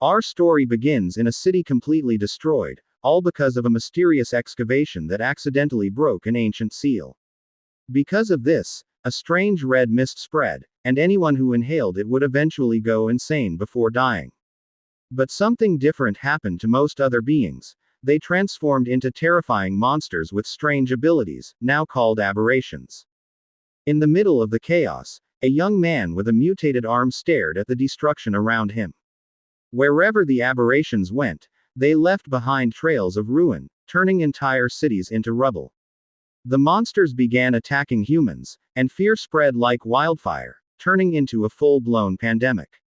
Our story begins in a city completely destroyed, all because of a mysterious excavation that accidentally broke an ancient seal. Because of this, a strange red mist spread, and anyone who inhaled it would eventually go insane before dying. But something different happened to most other beings. They transformed into terrifying monsters with strange abilities, now called aberrations. In the middle of the chaos, a young man with a mutated arm stared at the destruction around him. Wherever the aberrations went, they left behind trails of ruin, turning entire cities into rubble. The monsters began attacking humans, and fear spread like wildfire, turning into a full-blown pandemic.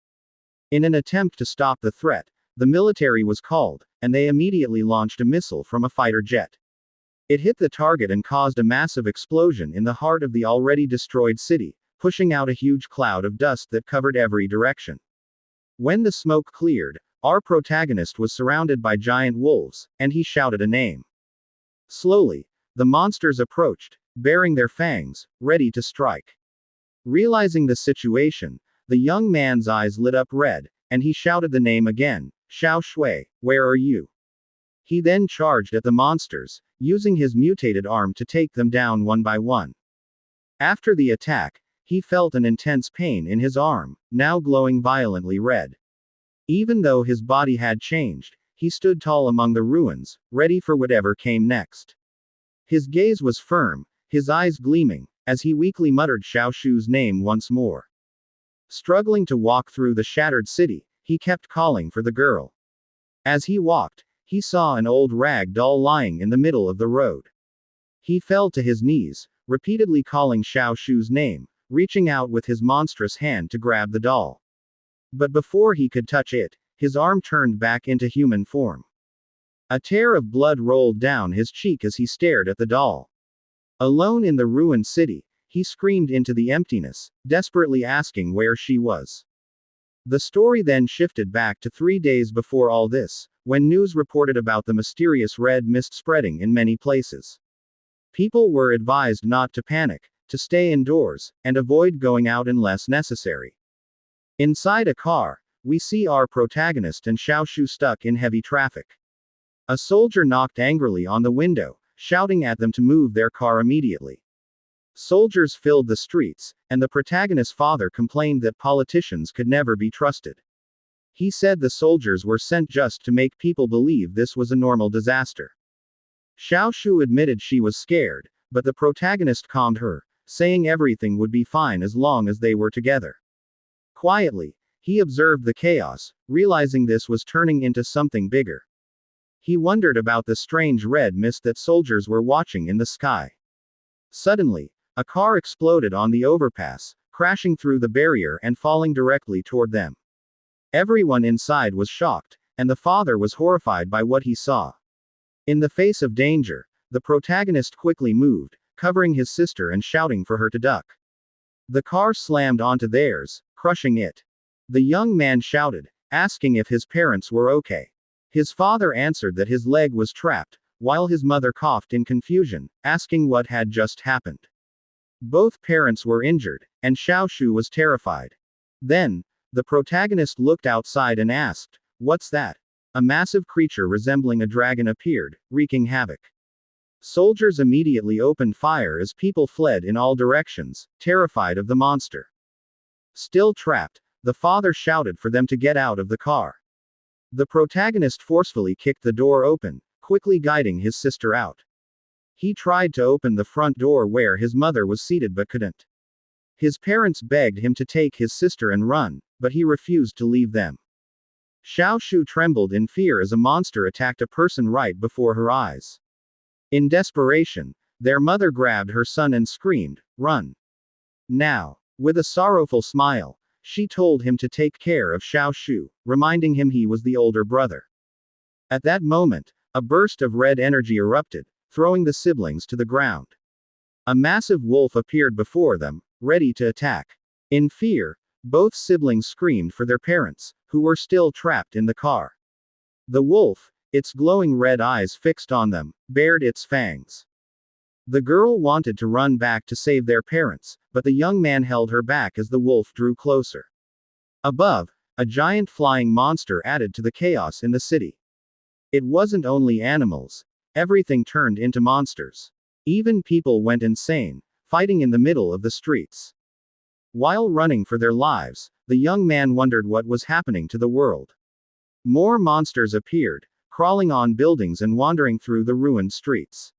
In an attempt to stop the threat, the military was called, and they immediately launched a missile from a fighter jet. It hit the target and caused a massive explosion in the heart of the already destroyed city, pushing out a huge cloud of dust that covered every direction. When the smoke cleared, our protagonist was surrounded by giant wolves, and he shouted a name. Slowly, the monsters approached, baring their fangs, ready to strike. Realizing the situation, the young man's eyes lit up red, and he shouted the name again, Xiao Shui, where are you? He then charged at the monsters, using his mutated arm to take them down one by one. After the attack, he felt an intense pain in his arm, now glowing violently red. Even though his body had changed, he stood tall among the ruins, ready for whatever came next. His gaze was firm, his eyes gleaming, as he weakly muttered Xiao Shu's name once more. Struggling to walk through the shattered city, he kept calling for the girl. As he walked, he saw an old rag doll lying in the middle of the road. He fell to his knees, repeatedly calling Xiao Shu's name, reaching out with his monstrous hand to grab the doll. But before he could touch it, his arm turned back into human form. A tear of blood rolled down his cheek as he stared at the doll. Alone in the ruined city, he screamed into the emptiness, desperately asking where she was. The story then shifted back to 3 days before all this, when news reported about the mysterious red mist spreading in many places. People were advised not to panic, to stay indoors, and avoid going out unless necessary. Inside a car, we see our protagonist and Xiao Shu stuck in heavy traffic. A soldier knocked angrily on the window, shouting at them to move their car immediately. Soldiers filled the streets, and the protagonist's father complained that politicians could never be trusted. He said the soldiers were sent just to make people believe this was a normal disaster. Xiao Shu admitted she was scared, but the protagonist calmed her, saying everything would be fine as long as they were together. Quietly, he observed the chaos, realizing this was turning into something bigger. He wondered about the strange red mist that soldiers were watching in the sky. Suddenly, a car exploded on the overpass, crashing through the barrier and falling directly toward them. Everyone inside was shocked, and the father was horrified by what he saw. In the face of danger, the protagonist quickly moved, covering his sister and shouting for her to duck. The car slammed onto theirs, crushing it. The young man shouted, asking if his parents were okay. His father answered that his leg was trapped, while his mother coughed in confusion, asking what had just happened. Both parents were injured, and Xiao Shu was terrified. Then, the protagonist looked outside and asked, "What's that?" A massive creature resembling a dragon appeared, wreaking havoc. Soldiers immediately opened fire as people fled in all directions, terrified of the monster. Still trapped, the father shouted for them to get out of the car. The protagonist forcefully kicked the door open, quickly guiding his sister out. He tried to open the front door where his mother was seated but couldn't. His parents begged him to take his sister and run, but he refused to leave them. Xiao Shu trembled in fear as a monster attacked a person right before her eyes. In desperation, their mother grabbed her son and screamed, "Run!" Now, with a sorrowful smile, she told him to take care of Xiao Shu, reminding him he was the older brother. At that moment, a burst of red energy erupted, throwing the siblings to the ground. A massive wolf appeared before them, ready to attack. In fear, both siblings screamed for their parents, who were still trapped in the car. The wolf, its glowing red eyes fixed on them, bared its fangs. The girl wanted to run back to save their parents, but the young man held her back as the wolf drew closer. Above, a giant flying monster added to the chaos in the city. It wasn't only animals. Everything turned into monsters. Even people went insane, fighting in the middle of the streets. While running for their lives, the young man wondered what was happening to the world. More monsters appeared, crawling on buildings and wandering through the ruined streets.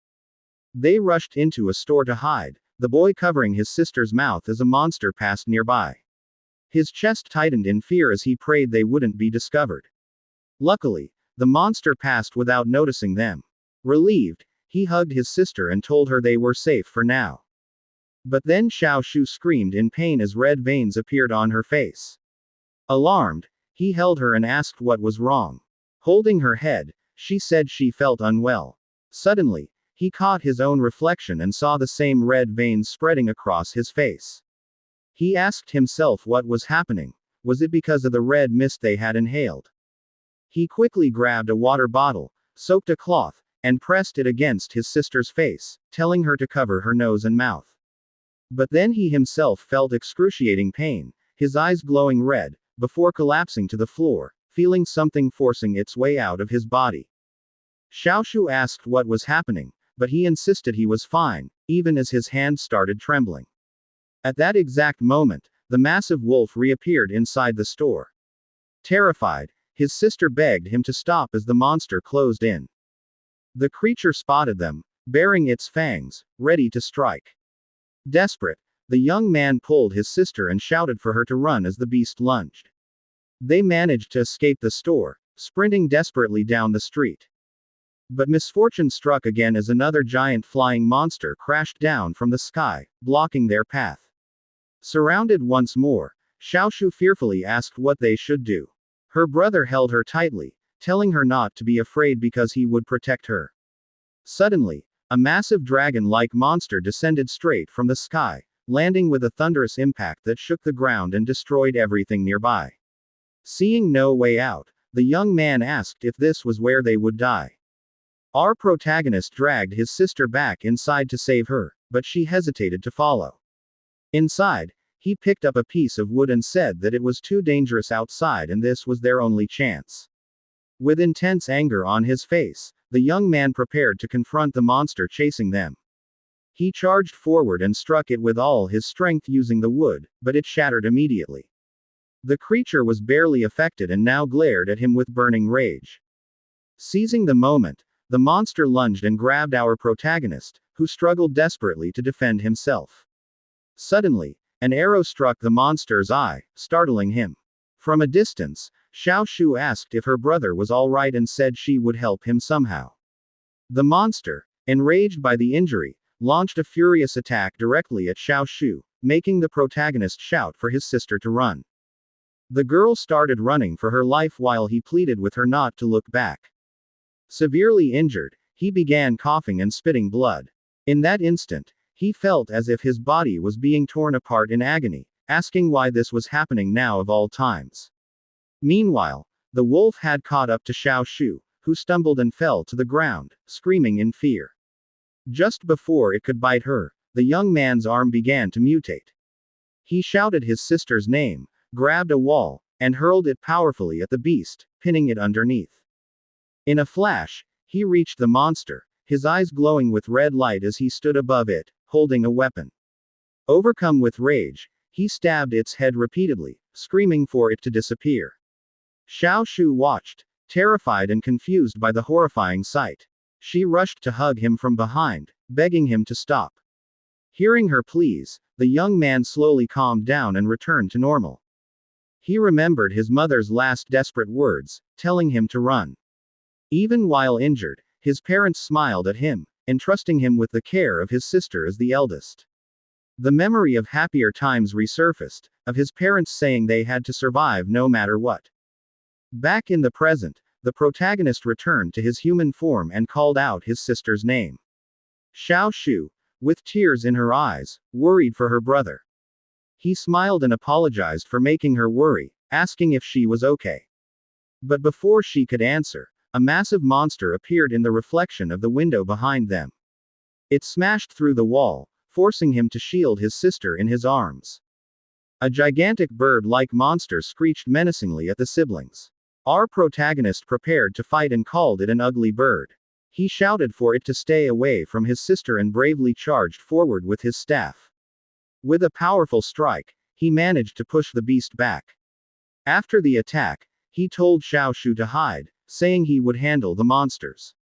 They rushed into a store to hide, the boy covering his sister's mouth as a monster passed nearby. His chest tightened in fear as he prayed they wouldn't be discovered. Luckily, the monster passed without noticing them. Relieved, he hugged his sister and told her they were safe for now. But then Xiao Shu screamed in pain as red veins appeared on her face. Alarmed, he held her and asked what was wrong. Holding her head, she said she felt unwell. Suddenly, he caught his own reflection and saw the same red veins spreading across his face. He asked himself what was happening. Was it because of the red mist they had inhaled? He quickly grabbed a water bottle, soaked a cloth, and pressed it against his sister's face, telling her to cover her nose and mouth. But then he himself felt excruciating pain, his eyes glowing red, before collapsing to the floor, feeling something forcing its way out of his body. Xiaoshu asked what was happening, but he insisted he was fine, even as his hand started trembling. At that exact moment, the massive wolf reappeared inside the store. Terrified, his sister begged him to stop as the monster closed in. The creature spotted them, baring its fangs, ready to strike. Desperate, the young man pulled his sister and shouted for her to run as the beast lunged. They managed to escape the store, sprinting desperately down the street. But misfortune struck again as another giant flying monster crashed down from the sky, blocking their path. Surrounded once more, Xiaoshu fearfully asked what they should do. Her brother held her tightly, telling her not to be afraid because he would protect her. Suddenly, a massive dragon-like monster descended straight from the sky, landing with a thunderous impact that shook the ground and destroyed everything nearby. Seeing no way out, the young man asked if this was where they would die. Our protagonist dragged his sister back inside to save her, but she hesitated to follow. Inside, he picked up a piece of wood and said that it was too dangerous outside and this was their only chance. With intense anger on his face, the young man prepared to confront the monster chasing them. He charged forward and struck it with all his strength using the wood, but it shattered immediately. The creature was barely affected and now glared at him with burning rage. Seizing the moment, the monster lunged and grabbed our protagonist, who struggled desperately to defend himself. Suddenly, an arrow struck the monster's eye, startling him. From a distance, Xiao Shu asked if her brother was all right and said she would help him somehow. The monster, enraged by the injury, launched a furious attack directly at Xiao Shu, making the protagonist shout for his sister to run. The girl started running for her life while he pleaded with her not to look back. Severely injured, he began coughing and spitting blood. In that instant, he felt as if his body was being torn apart in agony, asking why this was happening now of all times. Meanwhile, the wolf had caught up to Xiao Shu, who stumbled and fell to the ground, screaming in fear. Just before it could bite her, the young man's arm began to mutate. He shouted his sister's name, grabbed a wall, and hurled it powerfully at the beast, pinning it underneath. In a flash, he reached the monster, his eyes glowing with red light as he stood above it, holding a weapon. Overcome with rage, he stabbed its head repeatedly, screaming for it to disappear. Xiao Shu watched, terrified and confused by the horrifying sight. She rushed to hug him from behind, begging him to stop. Hearing her pleas, the young man slowly calmed down and returned to normal. He remembered his mother's last desperate words, telling him to run. Even while injured, his parents smiled at him, entrusting him with the care of his sister as the eldest. The memory of happier times resurfaced, of his parents saying they had to survive no matter what. Back in the present, the protagonist returned to his human form and called out his sister's name. Xiao Shu, with tears in her eyes, worried for her brother. He smiled and apologized for making her worry, asking if she was okay. But before she could answer, a massive monster appeared in the reflection of the window behind them. It smashed through the wall, forcing him to shield his sister in his arms. A gigantic bird-like monster screeched menacingly at the siblings. Our protagonist prepared to fight and called it an ugly bird. He shouted for it to stay away from his sister and bravely charged forward with his staff. With a powerful strike, he managed to push the beast back. After the attack, he told Xiaoshu to hide, saying he would handle the monsters.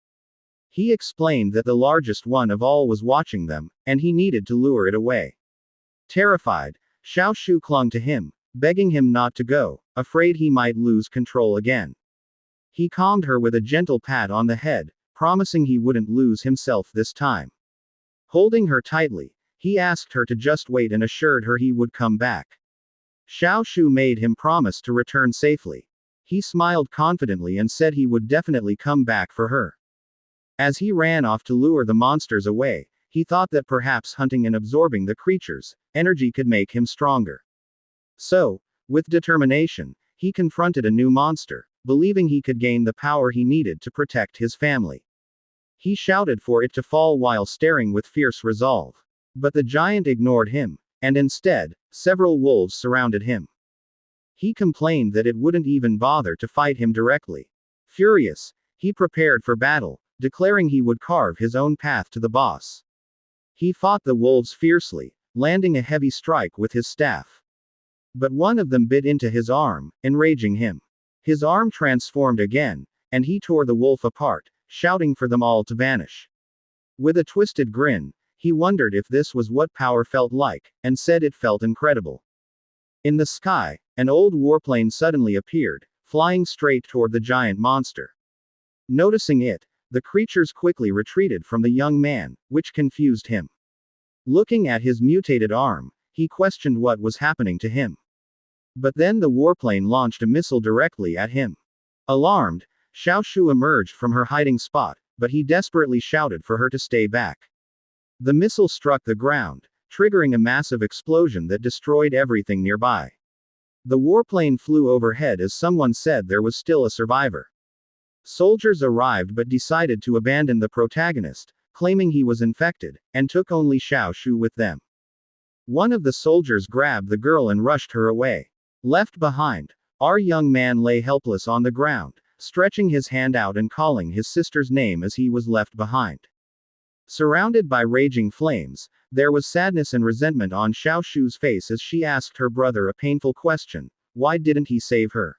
He explained that the largest one of all was watching them, and he needed to lure it away. Terrified, Xiaoshu clung to him, begging him not to go, afraid he might lose control again. He calmed her with a gentle pat on the head, promising he wouldn't lose himself this time. Holding her tightly, he asked her to just wait and assured her he would come back. Xiaoshu made him promise to return safely. He smiled confidently and said he would definitely come back for her. As he ran off to lure the monsters away, he thought that perhaps hunting and absorbing the creatures' energy could make him stronger. So, with determination, he confronted a new monster, believing he could gain the power he needed to protect his family. He shouted for it to fall while staring with fierce resolve. But the giant ignored him, and instead, several wolves surrounded him. He complained that it wouldn't even bother to fight him directly. Furious, he prepared for battle, declaring he would carve his own path to the boss. He fought the wolves fiercely, landing a heavy strike with his staff. But one of them bit into his arm, enraging him. His arm transformed again, and he tore the wolf apart, shouting for them all to vanish. With a twisted grin, he wondered if this was what power felt like, and said it felt incredible. In the sky, an old warplane suddenly appeared, flying straight toward the giant monster. Noticing it, the creatures quickly retreated from the young man, which confused him. Looking at his mutated arm, he questioned what was happening to him. But then the warplane launched a missile directly at him. Alarmed, Xiaoshu emerged from her hiding spot, but he desperately shouted for her to stay back. The missile struck the ground, triggering a massive explosion that destroyed everything nearby. The warplane flew overhead as someone said there was still a survivor. Soldiers arrived but decided to abandon the protagonist, claiming he was infected, and took only Xiaoshu with them. One of the soldiers grabbed the girl and rushed her away. Left behind, our young man lay helpless on the ground, stretching his hand out and calling his sister's name as he was left behind. Surrounded by raging flames, there was sadness and resentment on Xiaoshu's face as she asked her brother a painful question: why didn't he save her?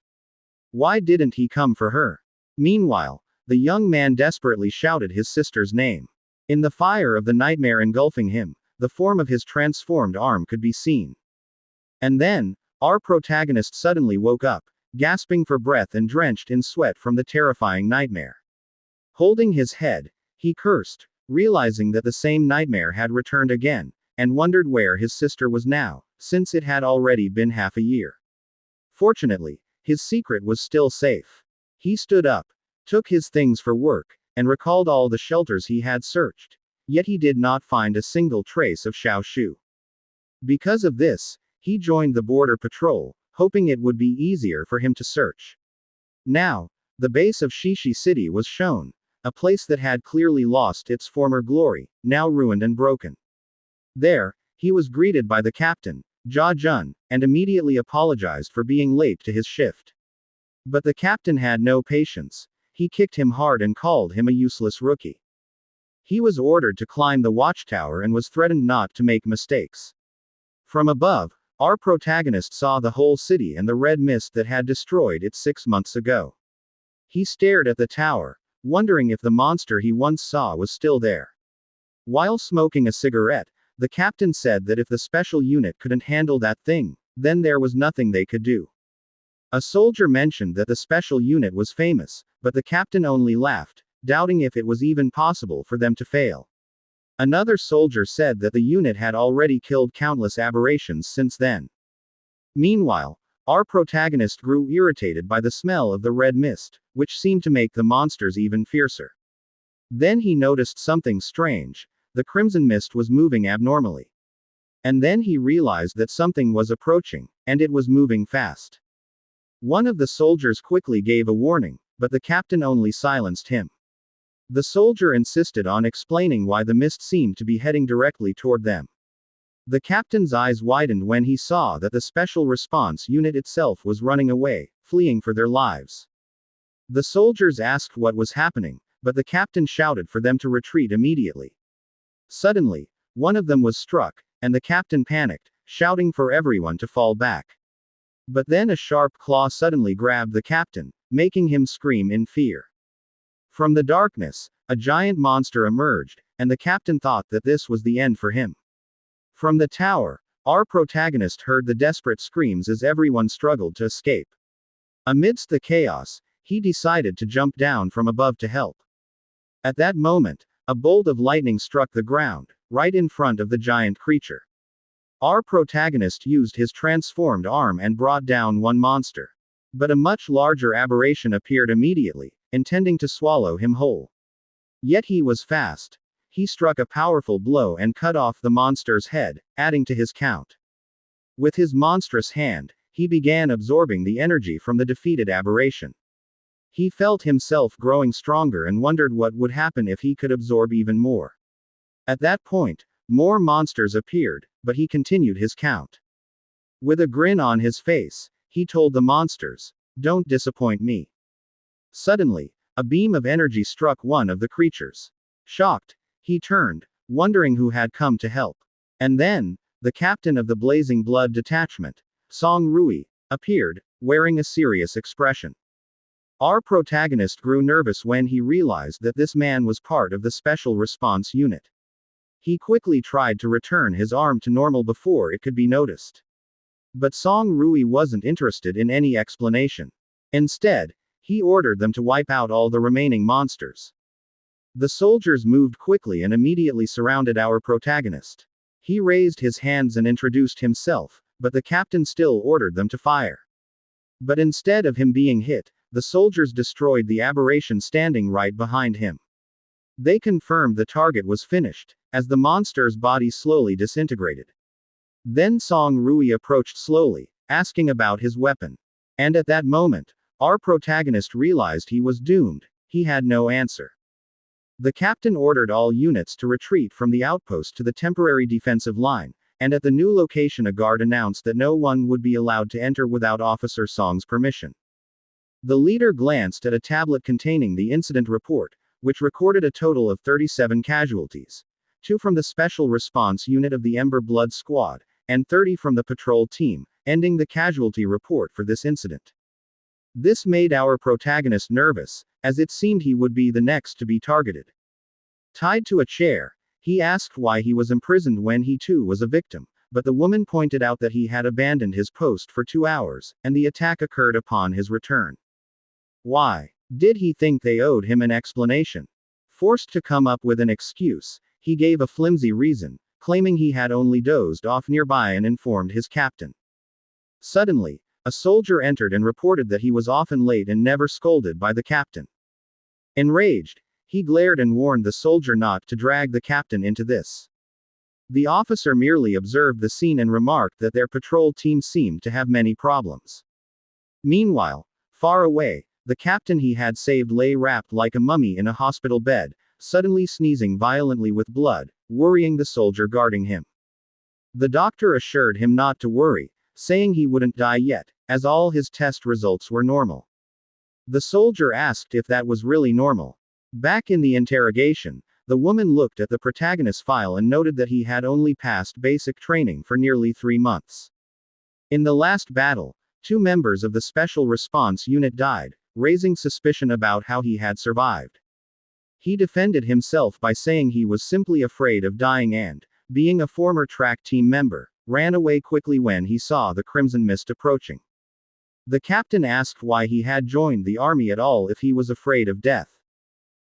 Why didn't he come for her? Meanwhile, the young man desperately shouted his sister's name. In the fire of the nightmare engulfing him, the form of his transformed arm could be seen. And then, our protagonist suddenly woke up, gasping for breath and drenched in sweat from the terrifying nightmare. Holding his head, he cursed, realizing that the same nightmare had returned again, and wondered where his sister was now, since it had already been half a year. Fortunately, his secret was still safe. He stood up, took his things for work, and recalled all the shelters he had searched. Yet he did not find a single trace of Xiaoshu. Because of this, he joined the border patrol, hoping it would be easier for him to search. Now, the base of Shishi City was shown, a place that had clearly lost its former glory, now ruined and broken. There, he was greeted by the captain, Jia Jun, and immediately apologized for being late to his shift. But the captain had no patience. He kicked him hard and called him a useless rookie. He was ordered to climb the watchtower and was threatened not to make mistakes. From above, our protagonist saw the whole city and the red mist that had destroyed it 6 months ago. He stared at the tower, wondering if the monster he once saw was still there. While smoking a cigarette, the captain said that if the special unit couldn't handle that thing, then there was nothing they could do. A soldier mentioned that the special unit was famous, but the captain only laughed, doubting if it was even possible for them to fail. Another soldier said that the unit had already killed countless aberrations since then. Meanwhile, our protagonist grew irritated by the smell of the red mist, which seemed to make the monsters even fiercer. Then he noticed something strange: the crimson mist was moving abnormally. And then he realized that something was approaching, and it was moving fast. One of the soldiers quickly gave a warning, but the captain only silenced him. The soldier insisted on explaining why the mist seemed to be heading directly toward them. The captain's eyes widened when he saw that the special response unit itself was running away, fleeing for their lives. The soldiers asked what was happening, but the captain shouted for them to retreat immediately. Suddenly, one of them was struck, and the captain panicked, shouting for everyone to fall back. But then a sharp claw suddenly grabbed the captain, making him scream in fear. From the darkness, a giant monster emerged, and the captain thought that this was the end for him. From the tower, our protagonist heard the desperate screams as everyone struggled to escape. Amidst the chaos, he decided to jump down from above to help. At that moment, a bolt of lightning struck the ground, right in front of the giant creature. Our protagonist used his transformed arm and brought down one monster. But a much larger aberration appeared immediately, intending to swallow him whole. Yet he was fast. He struck a powerful blow and cut off the monster's head, adding to his count. With his monstrous hand, he began absorbing the energy from the defeated aberration. He felt himself growing stronger and wondered what would happen if he could absorb even more. At that point, more monsters appeared, but he continued his count. With a grin on his face, he told the monsters, "Don't disappoint me." Suddenly, a beam of energy struck one of the creatures. Shocked, he turned, wondering who had come to help. And then, the captain of the Blazing Blood detachment, Song Rui, appeared, wearing a serious expression. Our protagonist grew nervous when he realized that this man was part of the Special Response Unit. He quickly tried to return his arm to normal before it could be noticed. But Song Rui wasn't interested in any explanation. Instead, he ordered them to wipe out all the remaining monsters. The soldiers moved quickly and immediately surrounded our protagonist. He raised his hands and introduced himself, but the captain still ordered them to fire. But instead of him being hit, the soldiers destroyed the aberration standing right behind him. They confirmed the target was finished, as the monster's body slowly disintegrated. Then Song Rui approached slowly, asking about his weapon. And at that moment, our protagonist realized he was doomed. He had no answer. The captain ordered all units to retreat from the outpost to the temporary defensive line, and at the new location a guard announced that no one would be allowed to enter without Officer Song's permission. The leader glanced at a tablet containing the incident report, which recorded a total of 37 casualties. 2 from the Special Response Unit of the Ember Blood Squad, and 30 from the patrol team, ending the casualty report for this incident. This made our protagonist nervous, as it seemed he would be the next to be targeted. Tied to a chair, he asked why he was imprisoned when he too was a victim, but the woman pointed out that he had abandoned his post for 2 hours, and the attack occurred upon his return. Why? Did he think they owed him an explanation? Forced to come up with an excuse, he gave a flimsy reason, claiming he had only dozed off nearby and informed his captain. Suddenly, a soldier entered and reported that he was often late and never scolded by the captain. Enraged, he glared and warned the soldier not to drag the captain into this. The officer merely observed the scene and remarked that their patrol team seemed to have many problems. Meanwhile, far away, the captain he had saved lay wrapped like a mummy in a hospital bed, suddenly sneezing violently with blood, worrying the soldier guarding him. The doctor assured him not to worry, saying he wouldn't die yet, as all his test results were normal. The soldier asked if that was really normal. Back in the interrogation, the woman looked at the protagonist's file and noted that he had only passed basic training for nearly 3 months. In the last battle, 2 members of the Special Response Unit died, raising suspicion about how he had survived. He defended himself by saying he was simply afraid of dying and, being a former track team member, ran away quickly when he saw the crimson mist approaching. The captain asked why he had joined the army at all if he was afraid of death.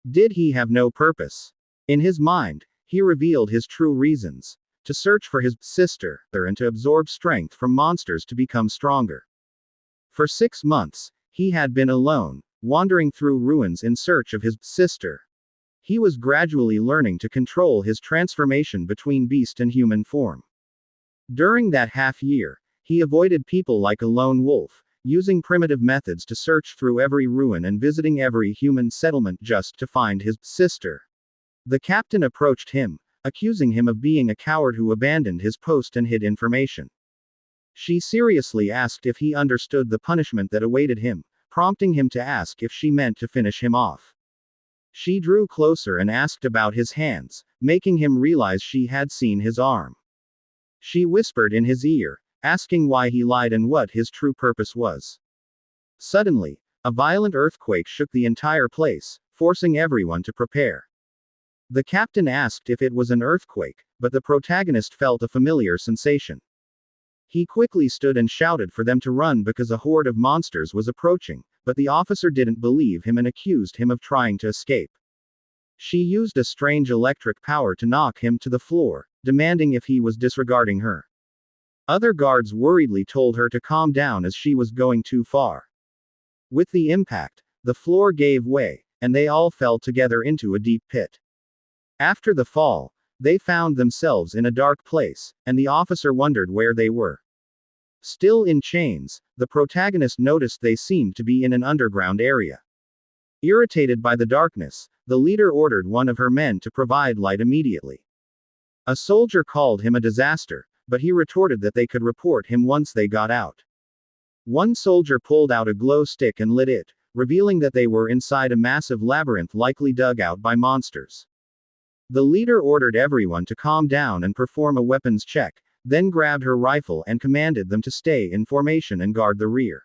Did he have no purpose? In his mind, he revealed his true reasons: to search for his sister, and to absorb strength from monsters to become stronger. For 6 months, he had been alone, wandering through ruins in search of his sister. He was gradually learning to control his transformation between beast and human form. During that half-year, he avoided people like a lone wolf, using primitive methods to search through every ruin and visiting every human settlement just to find his sister. The captain approached him, accusing him of being a coward who abandoned his post and hid information. She seriously asked if he understood the punishment that awaited him, prompting him to ask if she meant to finish him off. She drew closer and asked about his hands, making him realize she had seen his arm. She whispered in his ear, asking why he lied and what his true purpose was. Suddenly, a violent earthquake shook the entire place, forcing everyone to prepare. The captain asked if it was an earthquake, but the protagonist felt a familiar sensation. He quickly stood and shouted for them to run because a horde of monsters was approaching, but the officer didn't believe him and accused him of trying to escape. She used a strange electric power to knock him to the floor, demanding if he was disregarding her. Other guards worriedly told her to calm down as she was going too far. With the impact, the floor gave way, and they all fell together into a deep pit. After the fall, they found themselves in a dark place, and the officer wondered where they were. Still in chains, the protagonist noticed they seemed to be in an underground area. Irritated by the darkness, the leader ordered one of her men to provide light immediately. A soldier called him a disaster, but he retorted that they could report him once they got out. One soldier pulled out a glow stick and lit it, revealing that they were inside a massive labyrinth likely dug out by monsters. The leader ordered everyone to calm down and perform a weapons check, then grabbed her rifle and commanded them to stay in formation and guard the rear.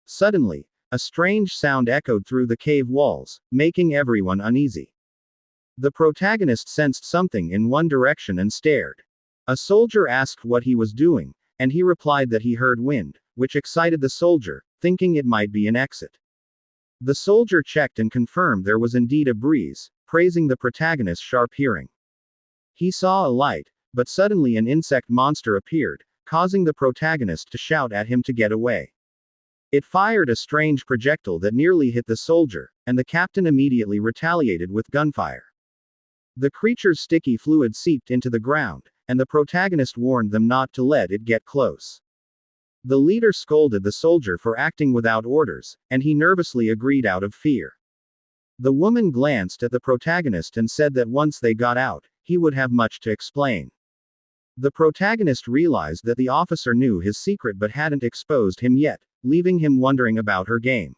Suddenly, a strange sound echoed through the cave walls, making everyone uneasy. The protagonist sensed something in one direction and stared. A soldier asked what he was doing, and he replied that he heard wind, which excited the soldier, thinking it might be an exit. The soldier checked and confirmed there was indeed a breeze, praising the protagonist's sharp hearing. He saw a light, but suddenly an insect monster appeared, causing the protagonist to shout at him to get away. It fired a strange projectile that nearly hit the soldier, and the captain immediately retaliated with gunfire. The creature's sticky fluid seeped into the ground, and the protagonist warned them not to let it get close. The leader scolded the soldier for acting without orders, and he nervously agreed out of fear. The woman glanced at the protagonist and said that once they got out, he would have much to explain. The protagonist realized that the officer knew his secret but hadn't exposed him yet, leaving him wondering about her game.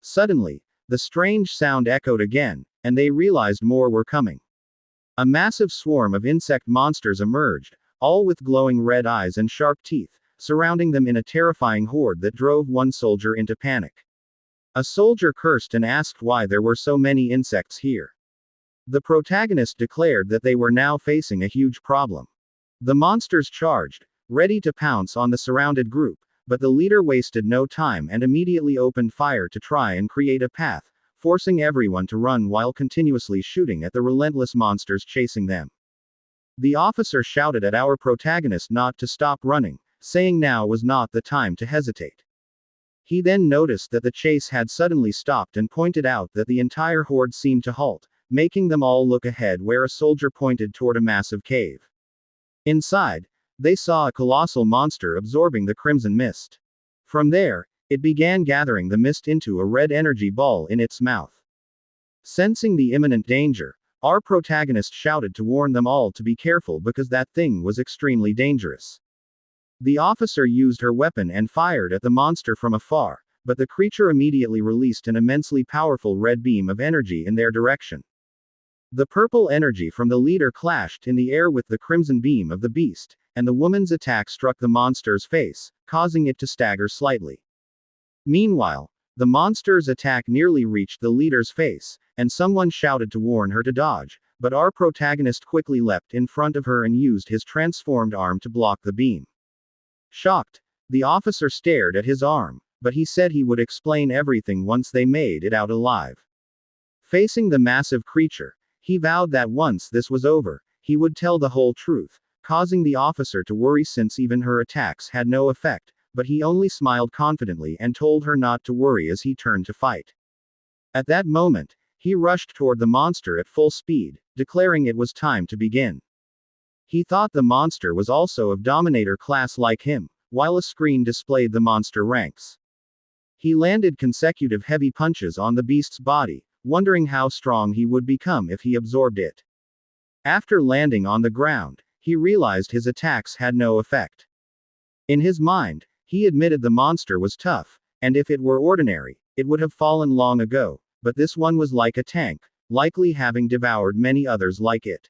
Suddenly, the strange sound echoed again, and they realized more were coming. A massive swarm of insect monsters emerged, all with glowing red eyes and sharp teeth, surrounding them in a terrifying horde that drove one soldier into panic. A soldier cursed and asked why there were so many insects here. The protagonist declared that they were now facing a huge problem. The monsters charged, ready to pounce on the surrounded group, but the leader wasted no time and immediately opened fire to try and create a path, forcing everyone to run while continuously shooting at the relentless monsters chasing them. The officer shouted at our protagonist not to stop running, saying now was not the time to hesitate. He then noticed that the chase had suddenly stopped and pointed out that the entire horde seemed to halt, making them all look ahead where a soldier pointed toward a massive cave. Inside, they saw a colossal monster absorbing the crimson mist. From there, it began gathering the mist into a red energy ball in its mouth. Sensing the imminent danger, our protagonist shouted to warn them all to be careful because that thing was extremely dangerous. The officer used her weapon and fired at the monster from afar, but the creature immediately released an immensely powerful red beam of energy in their direction. The purple energy from the leader clashed in the air with the crimson beam of the beast, and the woman's attack struck the monster's face, causing it to stagger slightly. Meanwhile, the monster's attack nearly reached the leader's face, and someone shouted to warn her to dodge, but our protagonist quickly leapt in front of her and used his transformed arm to block the beam. Shocked, the officer stared at his arm, but he said he would explain everything once they made it out alive. Facing the massive creature, he vowed that once this was over, he would tell the whole truth, causing the officer to worry since even her attacks had no effect, but he only smiled confidently and told her not to worry as he turned to fight. At that moment, he rushed toward the monster at full speed, declaring it was time to begin. He thought the monster was also of dominator class like him, while a screen displayed the monster ranks. He landed consecutive heavy punches on the beast's body, wondering how strong he would become if he absorbed it. After landing on the ground, he realized his attacks had no effect. In his mind, he admitted the monster was tough, and if it were ordinary, it would have fallen long ago, but this one was like a tank, likely having devoured many others like it.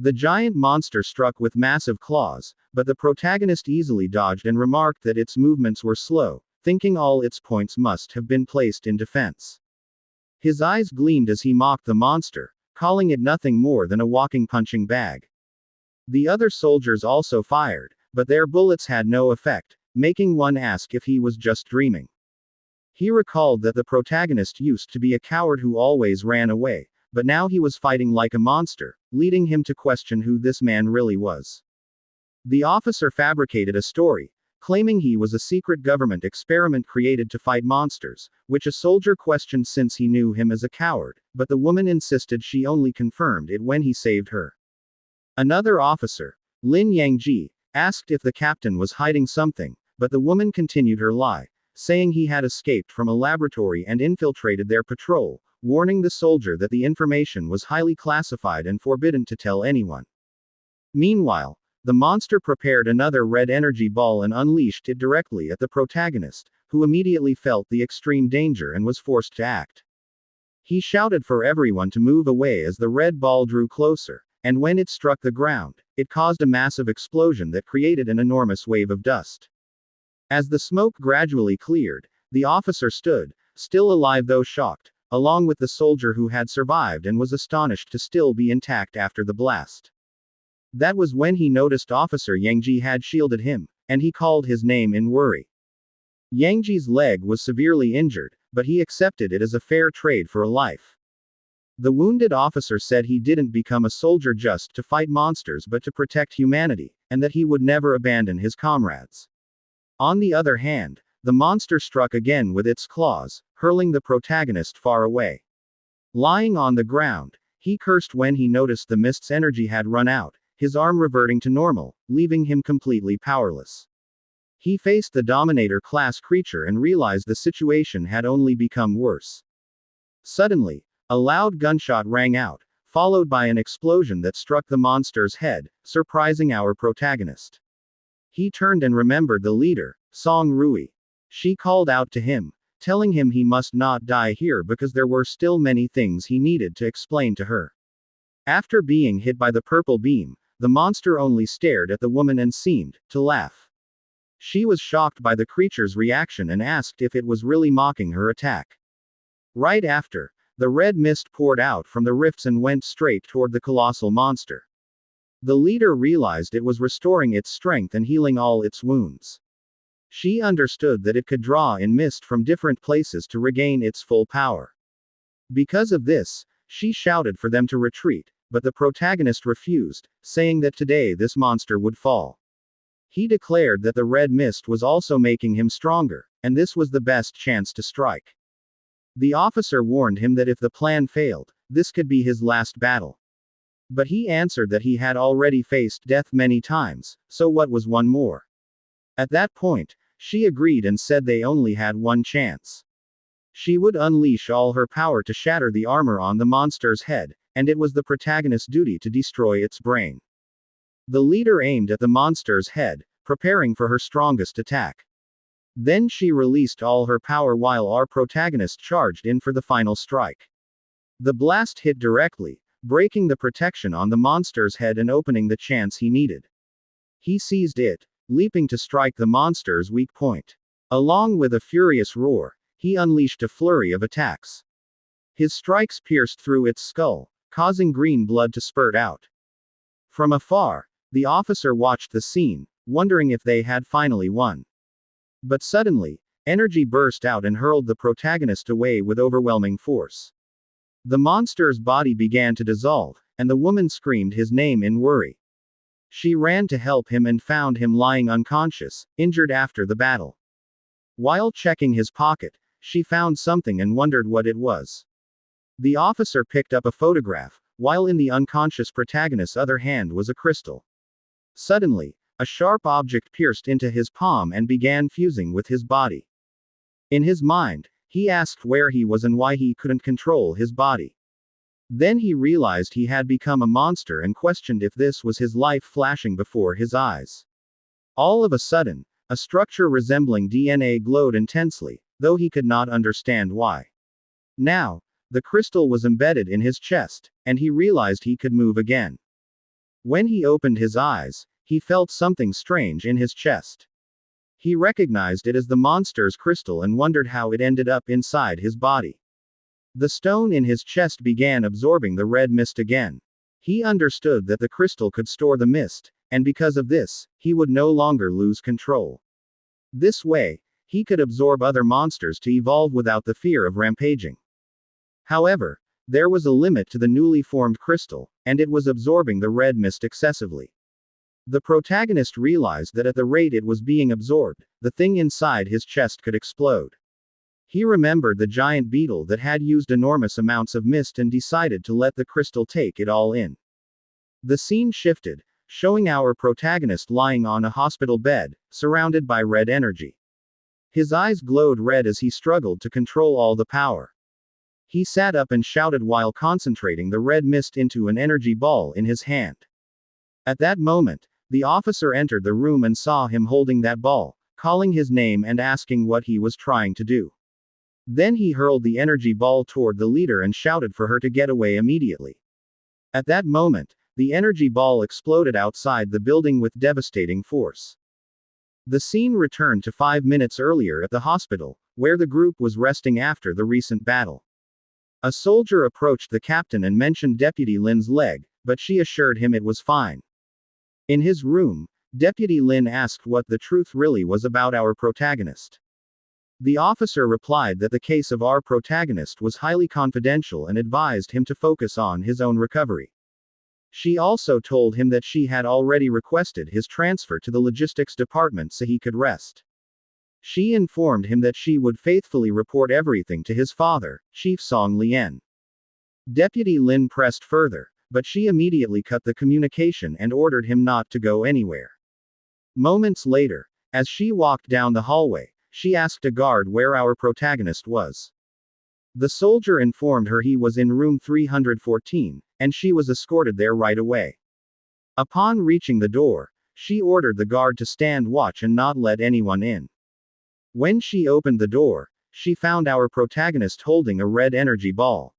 The giant monster struck with massive claws, but the protagonist easily dodged and remarked that its movements were slow, thinking all its points must have been placed in defense. His eyes gleamed as he mocked the monster, calling it nothing more than a walking punching bag. The other soldiers also fired, but their bullets had no effect, making one ask if he was just dreaming. He recalled that the protagonist used to be a coward who always ran away, but now he was fighting like a monster, leading him to question who this man really was. The officer fabricated a story, claiming he was a secret government experiment created to fight monsters, which a soldier questioned since he knew him as a coward, but the woman insisted she only confirmed it when he saved her. Another officer, Lin Yangji, asked if the captain was hiding something, but the woman continued her lie, saying he had escaped from a laboratory and infiltrated their patrol, warning the soldier that the information was highly classified and forbidden to tell anyone. Meanwhile, the monster prepared another red energy ball and unleashed it directly at the protagonist, who immediately felt the extreme danger and was forced to act. He shouted for everyone to move away as the red ball drew closer, and when it struck the ground, it caused a massive explosion that created an enormous wave of dust. As the smoke gradually cleared, the officer stood, still alive though shocked, along with the soldier who had survived and was astonished to still be intact after the blast. That was when he noticed Officer Yangji had shielded him, and he called his name in worry. Yangji's leg was severely injured, but he accepted it as a fair trade for a life. The wounded officer said he didn't become a soldier just to fight monsters but to protect humanity, and that he would never abandon his comrades. On the other hand, the monster struck again with its claws, hurling the protagonist far away. Lying on the ground, he cursed when he noticed the mist's energy had run out, his arm reverting to normal, leaving him completely powerless. He faced the Dominator class creature and realized the situation had only become worse. Suddenly, a loud gunshot rang out, followed by an explosion that struck the monster's head, surprising our protagonist. He turned and remembered the leader, Song Rui. She called out to him, telling him he must not die here because there were still many things he needed to explain to her. After being hit by the purple beam, the monster only stared at the woman and seemed to laugh. She was shocked by the creature's reaction and asked if it was really mocking her attack. Right after, the red mist poured out from the rifts and went straight toward the colossal monster. The leader realized it was restoring its strength and healing all its wounds. She understood that it could draw in mist from different places to regain its full power. Because of this, she shouted for them to retreat, but the protagonist refused, saying that today this monster would fall. He declared that the red mist was also making him stronger, and this was the best chance to strike. The officer warned him that if the plan failed, this could be his last battle. But he answered that he had already faced death many times, so what was one more? At that point, she agreed and said they only had one chance. She would unleash all her power to shatter the armor on the monster's head, and it was the protagonist's duty to destroy its brain. The leader aimed at the monster's head, preparing for her strongest attack. Then she released all her power while our protagonist charged in for the final strike. The blast hit directly, breaking the protection on the monster's head and opening the chance he needed. He seized it, leaping to strike the monster's weak point. Along with a furious roar, he unleashed a flurry of attacks. His strikes pierced through its skull, causing green blood to spurt out. From afar, the officer watched the scene, wondering if they had finally won. But suddenly, energy burst out and hurled the protagonist away with overwhelming force. The monster's body began to dissolve, and the woman screamed his name in worry. She ran to help him and found him lying unconscious, injured after the battle. While checking his pocket, she found something and wondered what it was. The officer picked up a photograph, while in the unconscious protagonist's other hand was a crystal. Suddenly, a sharp object pierced into his palm and began fusing with his body. In his mind, he asked where he was and why he couldn't control his body. Then he realized he had become a monster and questioned if this was his life flashing before his eyes. All of a sudden, a structure resembling DNA glowed intensely, though he could not understand why. Now, the crystal was embedded in his chest, and he realized he could move again. When he opened his eyes, he felt something strange in his chest. He recognized it as the monster's crystal and wondered how it ended up inside his body. The stone in his chest began absorbing the red mist again. He understood that the crystal could store the mist, and because of this, he would no longer lose control. This way, he could absorb other monsters to evolve without the fear of rampaging. However, there was a limit to the newly formed crystal, and it was absorbing the red mist excessively. The protagonist realized that at the rate it was being absorbed, the thing inside his chest could explode. He remembered the giant beetle that had used enormous amounts of mist and decided to let the crystal take it all in. The scene shifted, showing our protagonist lying on a hospital bed, surrounded by red energy. His eyes glowed red as he struggled to control all the power. He sat up and shouted while concentrating the red mist into an energy ball in his hand. At that moment, the officer entered the room and saw him holding that ball, calling his name and asking what he was trying to do. Then he hurled the energy ball toward the leader and shouted for her to get away immediately. At that moment, the energy ball exploded outside the building with devastating force. The scene returned to 5 minutes earlier at the hospital, where the group was resting after the recent battle. A soldier approached the captain and mentioned Deputy Lin's leg, but she assured him it was fine. In his room, Deputy Lin asked what the truth really was about our protagonist. The officer replied that the case of our protagonist was highly confidential and advised him to focus on his own recovery. She also told him that she had already requested his transfer to the logistics department so he could rest. She informed him that she would faithfully report everything to his father, Chief Song Lien. Deputy Lin pressed further, but she immediately cut the communication and ordered him not to go anywhere. Moments later, as she walked down the hallway, she asked a guard where our protagonist was. The soldier informed her he was in room 314, and she was escorted there right away. Upon reaching the door, she ordered the guard to stand watch and not let anyone in. When she opened the door, she found our protagonist holding a red energy ball.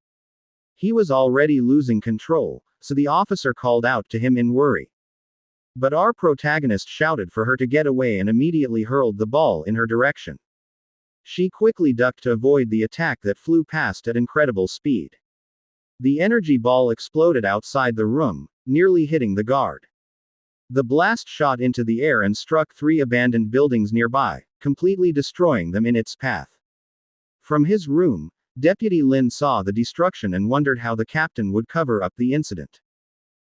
He was already losing control, so the officer called out to him in worry. But our protagonist shouted for her to get away and immediately hurled the ball in her direction. She quickly ducked to avoid the attack that flew past at incredible speed. The energy ball exploded outside the room, nearly hitting the guard. The blast shot into the air and struck 3 abandoned buildings nearby, completely destroying them in its path. From his room, Deputy Lin saw the destruction and wondered how the captain would cover up the incident.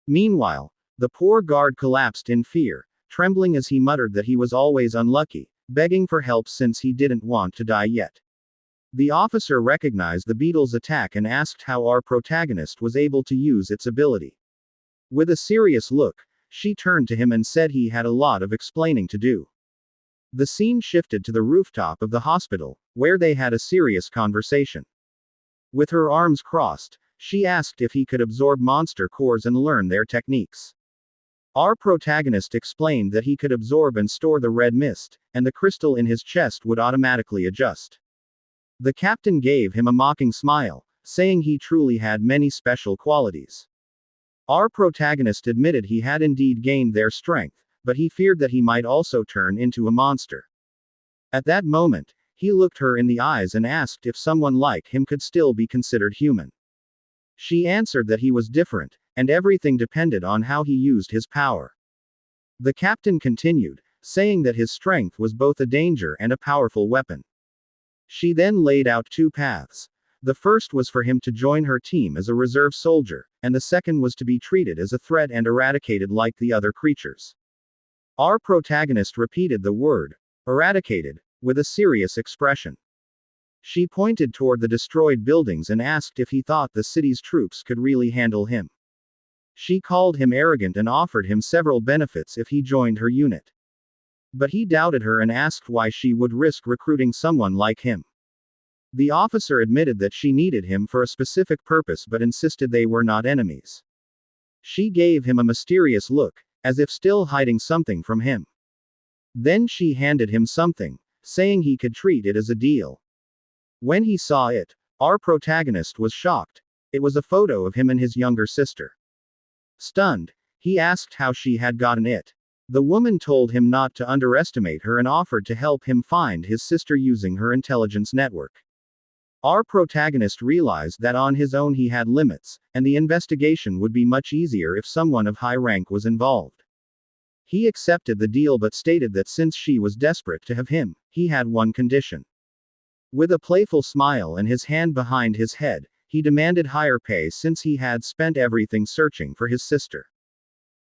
Meanwhile, the poor guard collapsed in fear, trembling as he muttered that he was always unlucky, begging for help since he didn't want to die yet. The officer recognized the beetle's attack and asked how our protagonist was able to use its ability. With a serious look, she turned to him and said he had a lot of explaining to do. The scene shifted to the rooftop of the hospital, where they had a serious conversation. With her arms crossed, she asked if he could absorb monster cores and learn their techniques. Our protagonist explained that he could absorb and store the red mist, and the crystal in his chest would automatically adjust. The captain gave him a mocking smile, saying he truly had many special qualities. Our protagonist admitted he had indeed gained their strength, but he feared that he might also turn into a monster. At that moment, he looked her in the eyes and asked if someone like him could still be considered human. She answered that he was different, and everything depended on how he used his power. The captain continued, saying that his strength was both a danger and a powerful weapon. She then laid out 2 paths. The first was for him to join her team as a reserve soldier, and the second was to be treated as a threat and eradicated like the other creatures. Our protagonist repeated the word, eradicated, with a serious expression. She pointed toward the destroyed buildings and asked if he thought the city's troops could really handle him. She called him arrogant and offered him several benefits if he joined her unit. But he doubted her and asked why she would risk recruiting someone like him. The officer admitted that she needed him for a specific purpose but insisted they were not enemies. She gave him a mysterious look, as if still hiding something from him. Then she handed him something, saying he could treat it as a deal. When he saw it, our protagonist was shocked. It was a photo of him and his younger sister. Stunned, he asked how she had gotten it. The woman told him not to underestimate her and offered to help him find his sister using her intelligence network. Our protagonist realized that on his own he had limits, and the investigation would be much easier if someone of high rank was involved. He accepted the deal but stated that since she was desperate to have him, he had one condition. With a playful smile and his hand behind his head, he demanded higher pay since he had spent everything searching for his sister.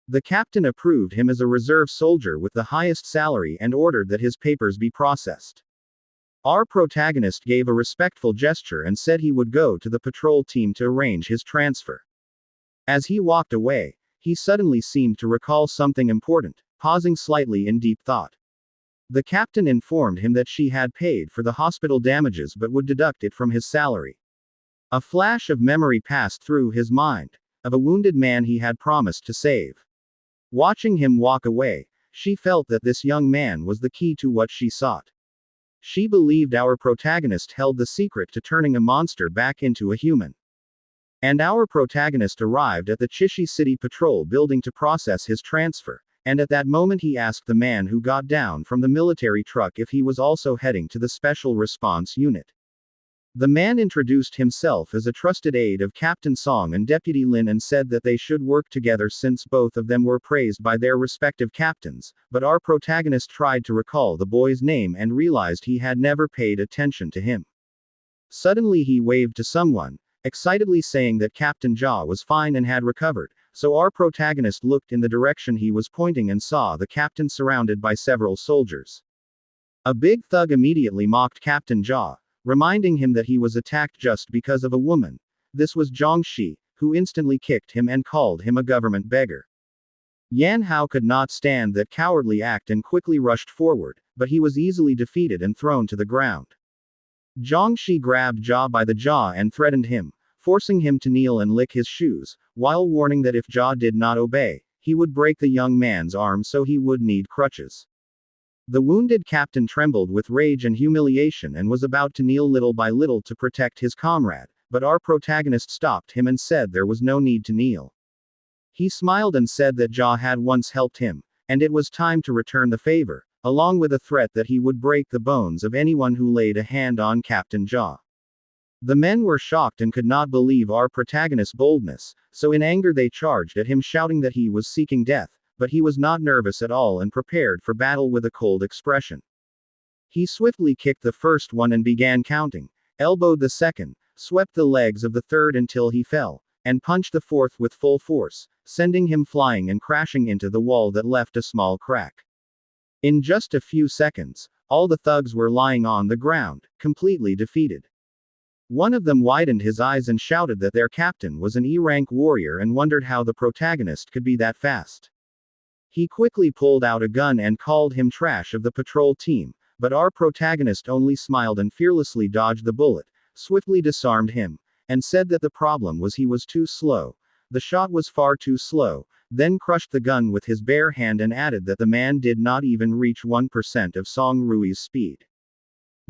The captain approved him as a reserve soldier with the highest salary and ordered that his papers be processed. Our protagonist gave a respectful gesture and said he would go to the patrol team to arrange his transfer. As he walked away, he suddenly seemed to recall something important, pausing slightly in deep thought. The captain informed him that she had paid for the hospital damages but would deduct it from his salary. A flash of memory passed through his mind, of a wounded man he had promised to save. Watching him walk away, she felt that this young man was the key to what she sought. She believed our protagonist held the secret to turning a monster back into a human. And our protagonist arrived at the Chishi City Patrol building to process his transfer, and at that moment he asked the man who got down from the military truck if he was also heading to the Special Response Unit. The man introduced himself as a trusted aide of Captain Song and Deputy Lin and said that they should work together since both of them were praised by their respective captains, but our protagonist tried to recall the boy's name and realized he had never paid attention to him. Suddenly he waved to someone, excitedly saying that Captain Jia was fine and had recovered, so our protagonist looked in the direction he was pointing and saw the captain surrounded by several soldiers. A big thug immediately mocked Captain Jia, reminding him that he was attacked just because of a woman. This was Zhang Shi, who instantly kicked him and called him a government beggar. Yan Hao could not stand that cowardly act and quickly rushed forward, but he was easily defeated and thrown to the ground. Zhang Shi grabbed Jia by the jaw and threatened him, forcing him to kneel and lick his shoes, while warning that if Jia did not obey, he would break the young man's arm so he would need crutches. The wounded captain trembled with rage and humiliation and was about to kneel little by little to protect his comrade, but our protagonist stopped him and said there was no need to kneel. He smiled and said that Jia had once helped him, and it was time to return the favor, along with a threat that he would break the bones of anyone who laid a hand on Captain Jia. The men were shocked and could not believe our protagonist's boldness, so in anger they charged at him shouting that he was seeking death. But he was not nervous at all and prepared for battle with a cold expression. He swiftly kicked the first one and began counting, elbowed the second, swept the legs of the third until he fell, and punched the fourth with full force, sending him flying and crashing into the wall that left a small crack. In just a few seconds, all the thugs were lying on the ground, completely defeated. One of them widened his eyes and shouted that their captain was an E-rank warrior and wondered how the protagonist could be that fast. He quickly pulled out a gun and called him trash of the patrol team, but our protagonist only smiled and fearlessly dodged the bullet, swiftly disarmed him, and said that the problem was he was too slow. The shot was far too slow, then crushed the gun with his bare hand and added that the man did not even reach 1% of Song Rui's speed.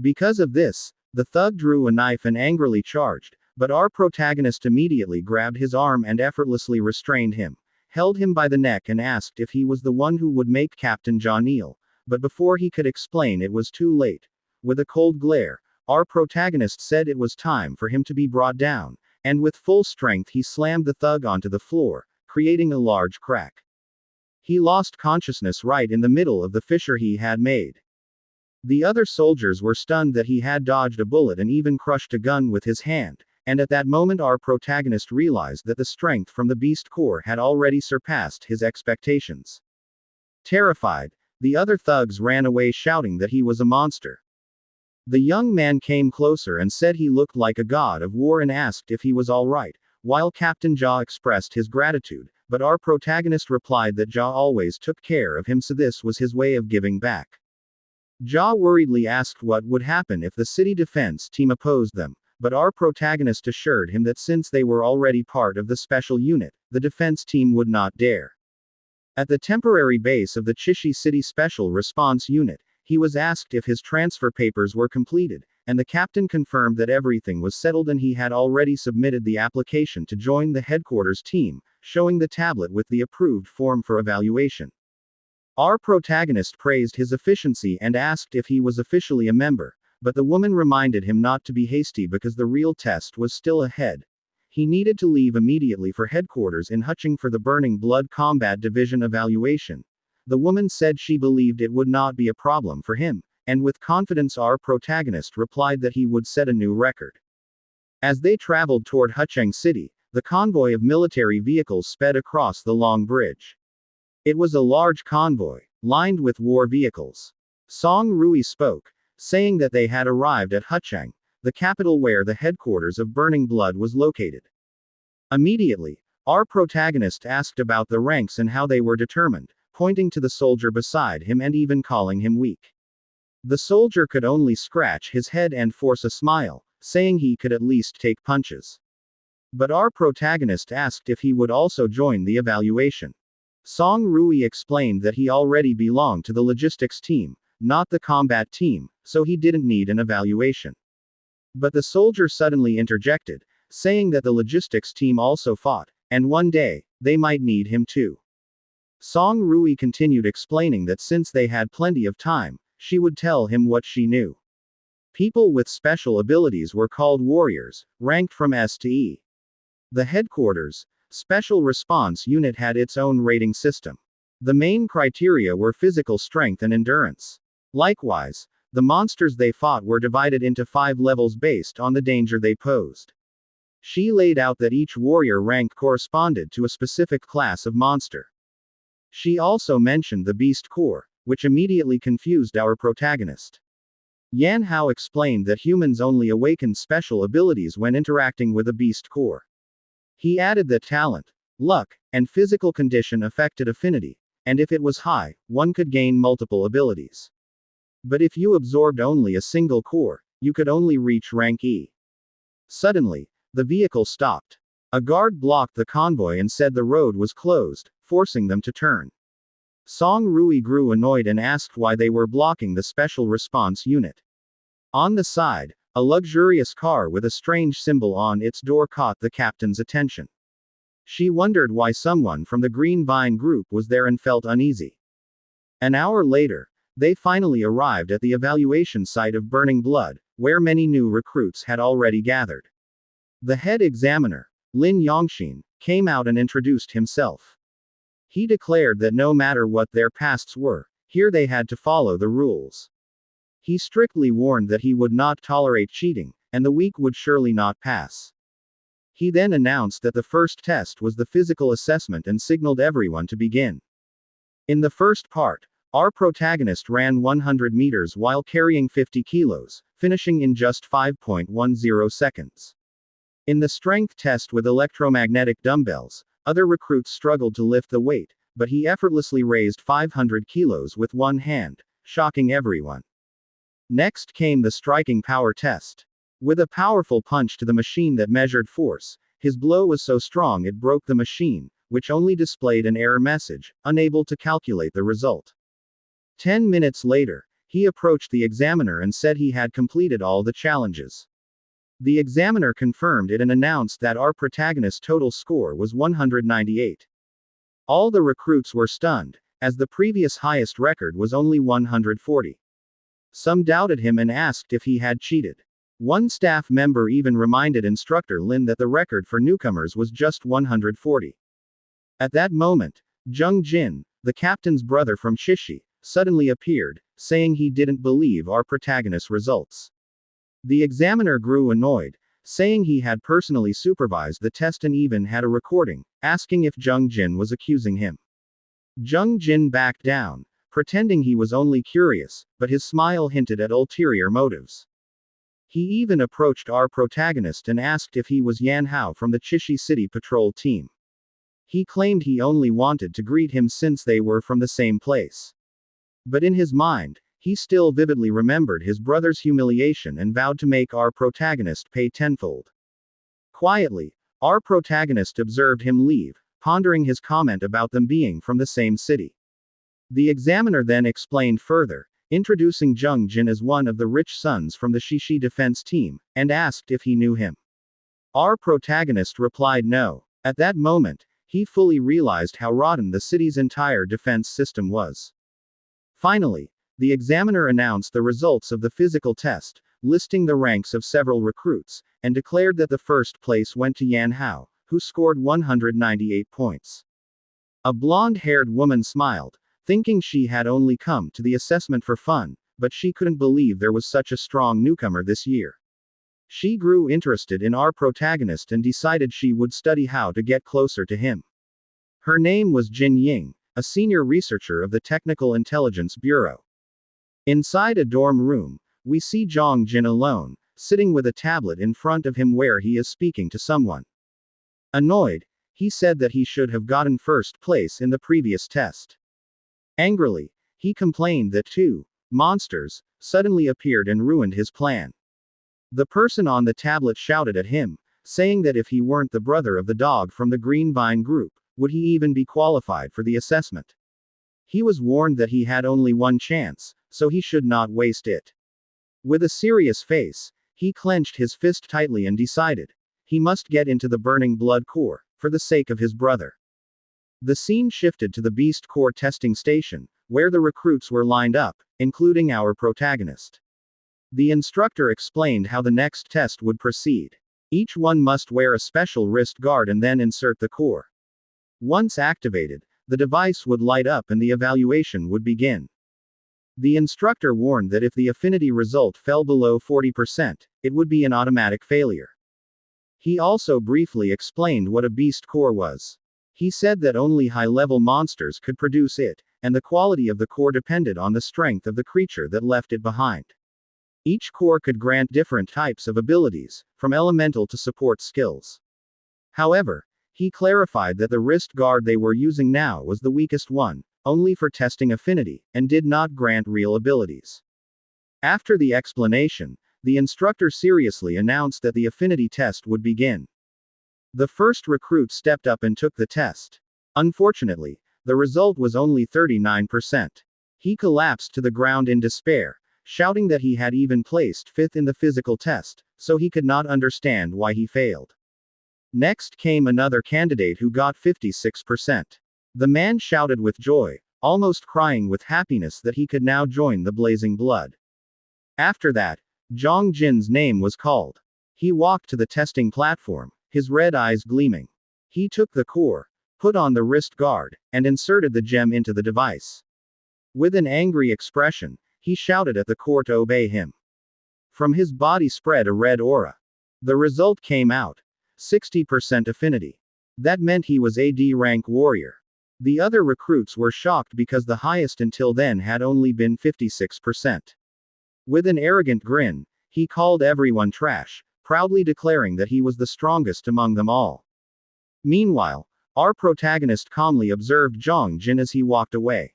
Because of this, the thug drew a knife and angrily charged, but our protagonist immediately grabbed his arm and effortlessly restrained him, held him by the neck and asked if he was the one who would make Captain Jia kneel, but before he could explain it was too late. With a cold glare, our protagonist said it was time for him to be brought down, and with full strength he slammed the thug onto the floor, creating a large crack. He lost consciousness right in the middle of the fissure he had made. The other soldiers were stunned that he had dodged a bullet and even crushed a gun with his hand. And at that moment our protagonist realized that the strength from the beast core had already surpassed his expectations. Terrified, the other thugs ran away shouting that he was a monster. The young man came closer and said he looked like a god of war and asked if he was alright, while Captain Jia expressed his gratitude, but our protagonist replied that Jia always took care of him so this was his way of giving back. Ja worriedly asked what would happen if the city defense team opposed them, but our protagonist assured him that since they were already part of the special unit, the defense team would not dare. At the temporary base of the Chishi City Special Response Unit, he was asked if his transfer papers were completed, and the captain confirmed that everything was settled and he had already submitted the application to join the headquarters team, showing the tablet with the approved form for evaluation. Our protagonist praised his efficiency and asked if he was officially a member, but the woman reminded him not to be hasty because the real test was still ahead. He needed to leave immediately for headquarters in Huching for the Burning Blood Combat Division evaluation. The woman said she believed it would not be a problem for him, and with confidence our protagonist replied that he would set a new record. As they traveled toward Hucheng City, the convoy of military vehicles sped across the long bridge. It was a large convoy, lined with war vehicles. Song Rui spoke, saying that they had arrived at Hucheng, the capital where the headquarters of Burning Blood was located. Immediately, our protagonist asked about the ranks and how they were determined, pointing to the soldier beside him and even calling him weak. The soldier could only scratch his head and force a smile, saying he could at least take punches. But our protagonist asked if he would also join the evaluation. Song Rui explained that he already belonged to the logistics team, not the combat team, so he didn't need an evaluation. But the soldier suddenly interjected, saying that the logistics team also fought, and one day, they might need him too. Song Rui continued explaining that since they had plenty of time, she would tell him what she knew. People with special abilities were called warriors, ranked from S to E. The headquarters, Special Response Unit had its own rating system. The main criteria were physical strength and endurance. Likewise, the monsters they fought were divided into 5 levels based on the danger they posed. She laid out that each warrior rank corresponded to a specific class of monster. She also mentioned the Beast Core, which immediately confused our protagonist. Yan Hao explained that humans only awaken special abilities when interacting with a Beast Core. He added that talent, luck, and physical condition affected affinity, and if it was high, one could gain multiple abilities. But if you absorbed only a single core, you could only reach rank E. Suddenly, the vehicle stopped. A guard blocked the convoy and said the road was closed, forcing them to turn. Song Rui grew annoyed and asked why they were blocking the Special Response Unit. On the side, a luxurious car with a strange symbol on its door caught the captain's attention. She wondered why someone from the Green Vine group was there and felt uneasy. An hour later, they finally arrived at the evaluation site of Burning Blood, where many new recruits had already gathered. The head examiner, Lin Yongxin, came out and introduced himself. He declared that no matter what their pasts were, here they had to follow the rules. He strictly warned that he would not tolerate cheating, and the weak would surely not pass. He then announced that the first test was the physical assessment and signaled everyone to begin. In the first part, our protagonist ran 100 meters while carrying 50 kilos, finishing in just 5.10 seconds. In the strength test with electromagnetic dumbbells, other recruits struggled to lift the weight, but he effortlessly raised 500 kilos with one hand, shocking everyone. Next came the striking power test. With a powerful punch to the machine that measured force, his blow was so strong it broke the machine, which only displayed an error message, unable to calculate the result. 10 minutes later, he approached the examiner and said he had completed all the challenges. The examiner confirmed it and announced that our protagonist's total score was 198. All the recruits were stunned, as the previous highest record was only 140. Some doubted him and asked if he had cheated. One staff member even reminded instructor Lin that the record for newcomers was just 140. At that moment, Zheng Jin, the captain's brother from Chishi, suddenly appeared, saying he didn't believe our protagonist's results. The examiner grew annoyed, saying he had personally supervised the test and even had a recording, asking if Zheng Jin was accusing him. Zheng Jin backed down, pretending he was only curious, but his smile hinted at ulterior motives. He even approached our protagonist and asked if he was Yan Hao from the Chishi City Patrol team. He claimed he only wanted to greet him since they were from the same place. But in his mind, He still vividly remembered his brother's humiliation and vowed to make our protagonist pay tenfold. Quietly, our protagonist observed him leave, pondering his comment about them being from the same city. The examiner then explained further, introducing Jung Jin as one of the rich sons from the Shishi defense team, and asked if he knew him. Our protagonist replied no. At that moment, he fully realized how rotten the city's entire defense system was. Finally, the examiner announced the results of the physical test, listing the ranks of several recruits, and declared that the first place went to Yan Hao, who scored 198 points. A blonde-haired woman smiled, thinking she had only come to the assessment for fun, but she couldn't believe there was such a strong newcomer this year. She grew interested in our protagonist and decided she would study how to get closer to him. Her name was Jin Ying, a senior researcher of the Technical Intelligence Bureau. Inside a dorm room, we see Jung Jin alone, sitting with a tablet in front of him where he is speaking to someone. Annoyed, he said that he should have gotten first place in the previous test. Angrily, he complained that two monsters suddenly appeared and ruined his plan. The person on the tablet shouted at him, saying that if he weren't the brother of the dog from the Green Vine group, would he even be qualified for the assessment? He was warned that he had only one chance, so he should not waste it. With a serious face, he clenched his fist tightly and decided, he must get into the burning blood core, for the sake of his brother. The scene shifted to the Beast Core testing station, where the recruits were lined up, including our protagonist. The instructor explained how the next test would proceed. Each one must wear a special wrist guard and then insert the core. Once activated, the device would light up and the evaluation would begin. The instructor warned that if the affinity result fell below 40%, it would be an automatic failure. He also briefly explained what a beast core was. He said that only high-level monsters could produce it, and the quality of the core depended on the strength of the creature that left it behind. Each core could grant different types of abilities, from elemental to support skills. However, he clarified that the wrist guard they were using now was the weakest one, only for testing affinity, and did not grant real abilities. After the explanation, the instructor seriously announced that the affinity test would begin. The first recruit stepped up and took the test. Unfortunately, the result was only 39%. He collapsed to the ground in despair, shouting that he had even placed fifth in the physical test, so he could not understand why he failed. Next came another candidate who got 56%. The man shouted with joy, almost crying with happiness that he could now join the Blazing Blood. After that, Jung Jin's name was called. He walked to the testing platform, his red eyes gleaming. He took the core, put on the wrist guard, and inserted the gem into the device. With an angry expression, he shouted at the core to obey him. From his body spread a red aura. The result came out. 60% affinity. That meant he was a D-rank warrior. The other recruits were shocked because the highest until then had only been 56%. With an arrogant grin, he called everyone trash, proudly declaring that he was the strongest among them all. Meanwhile, our protagonist calmly observed Jung Jin as he walked away.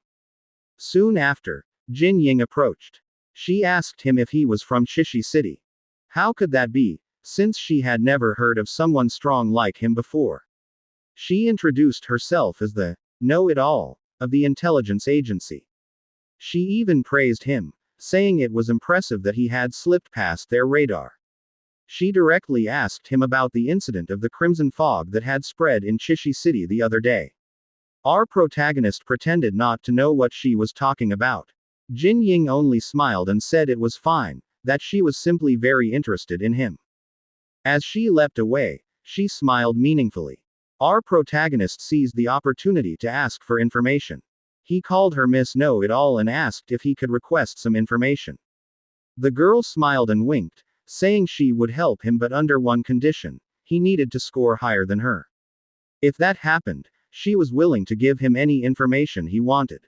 Soon after, Jin Ying approached. She asked him if he was from Shishi City. How could that be, since she had never heard of someone strong like him before? She introduced herself as the know-it-all of the intelligence agency. She even praised him, saying it was impressive that he had slipped past their radar. She directly asked him about the incident of the crimson fog that had spread in Shishi City the other day. Our protagonist pretended not to know what she was talking about. Jin Ying only smiled and said it was fine, that she was simply very interested in him. As she leapt away, she smiled meaningfully. Our protagonist seized the opportunity to ask for information. He called her Miss Know-It-All and asked if he could request some information. The girl smiled and winked, saying she would help him but under one condition: he needed to score higher than her. If that happened, she was willing to give him any information he wanted.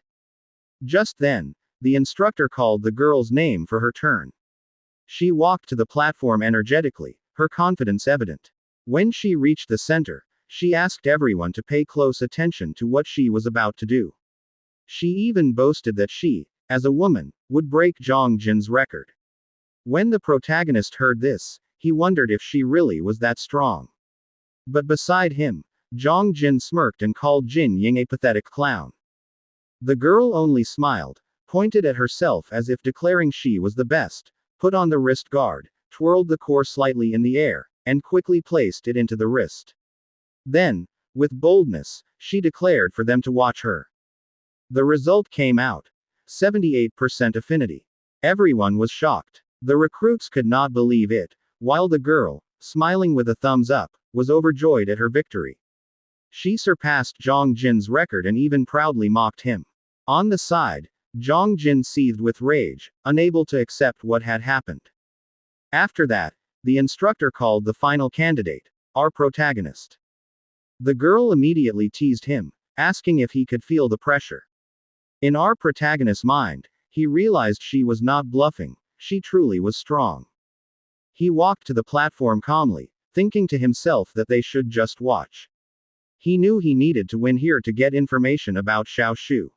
Just then, the instructor called the girl's name for her turn. She walked to the platform energetically, her confidence evident. When she reached the center, she asked everyone to pay close attention to what she was about to do. She even boasted that she, as a woman, would break Zhang Jin's record. When the protagonist heard this, he wondered if she really was that strong. But beside him, Zhang Jin smirked and called Jin Ying a pathetic clown. The girl only smiled, pointed at herself as if declaring she was the best, put on the wrist guard, twirled the core slightly in the air, and quickly placed it into the wrist. Then, with boldness, she declared for them to watch her. The result came out. 78% affinity. Everyone was shocked. The recruits could not believe it, while the girl, smiling with a thumbs up, was overjoyed at her victory. She surpassed Zhang Jin's record and even proudly mocked him. On the side, Zhang Jin seethed with rage, unable to accept what had happened. After that, the instructor called the final candidate, our protagonist. The girl immediately teased him, asking if he could feel the pressure. In our protagonist's mind, he realized she was not bluffing, she truly was strong. He walked to the platform calmly, thinking to himself that they should just watch. He knew he needed to win here to get information about Xiao Shu.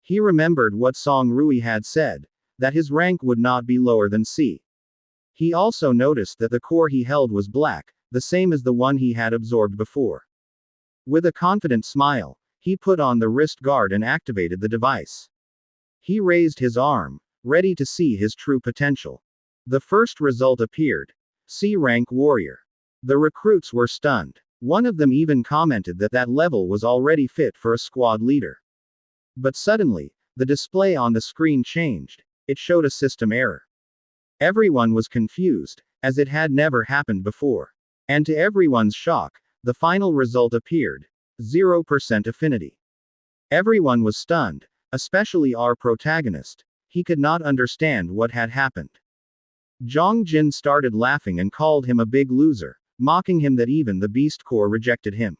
He remembered what Song Rui had said, that his rank would not be lower than C. He also noticed that the core he held was black, the same as the one he had absorbed before. With a confident smile, he put on the wrist guard and activated the device. He raised his arm, ready to see his true potential. The first result appeared. C rank warrior. The recruits were stunned. One of them even commented that that level was already fit for a squad leader. But suddenly, the display on the screen changed. It showed a system error. Everyone was confused, as it had never happened before. And to everyone's shock, the final result appeared. 0% affinity. Everyone was stunned, especially our protagonist. He could not understand what had happened. Zhang Jin started laughing and called him a big loser, mocking him that even the beast core rejected him.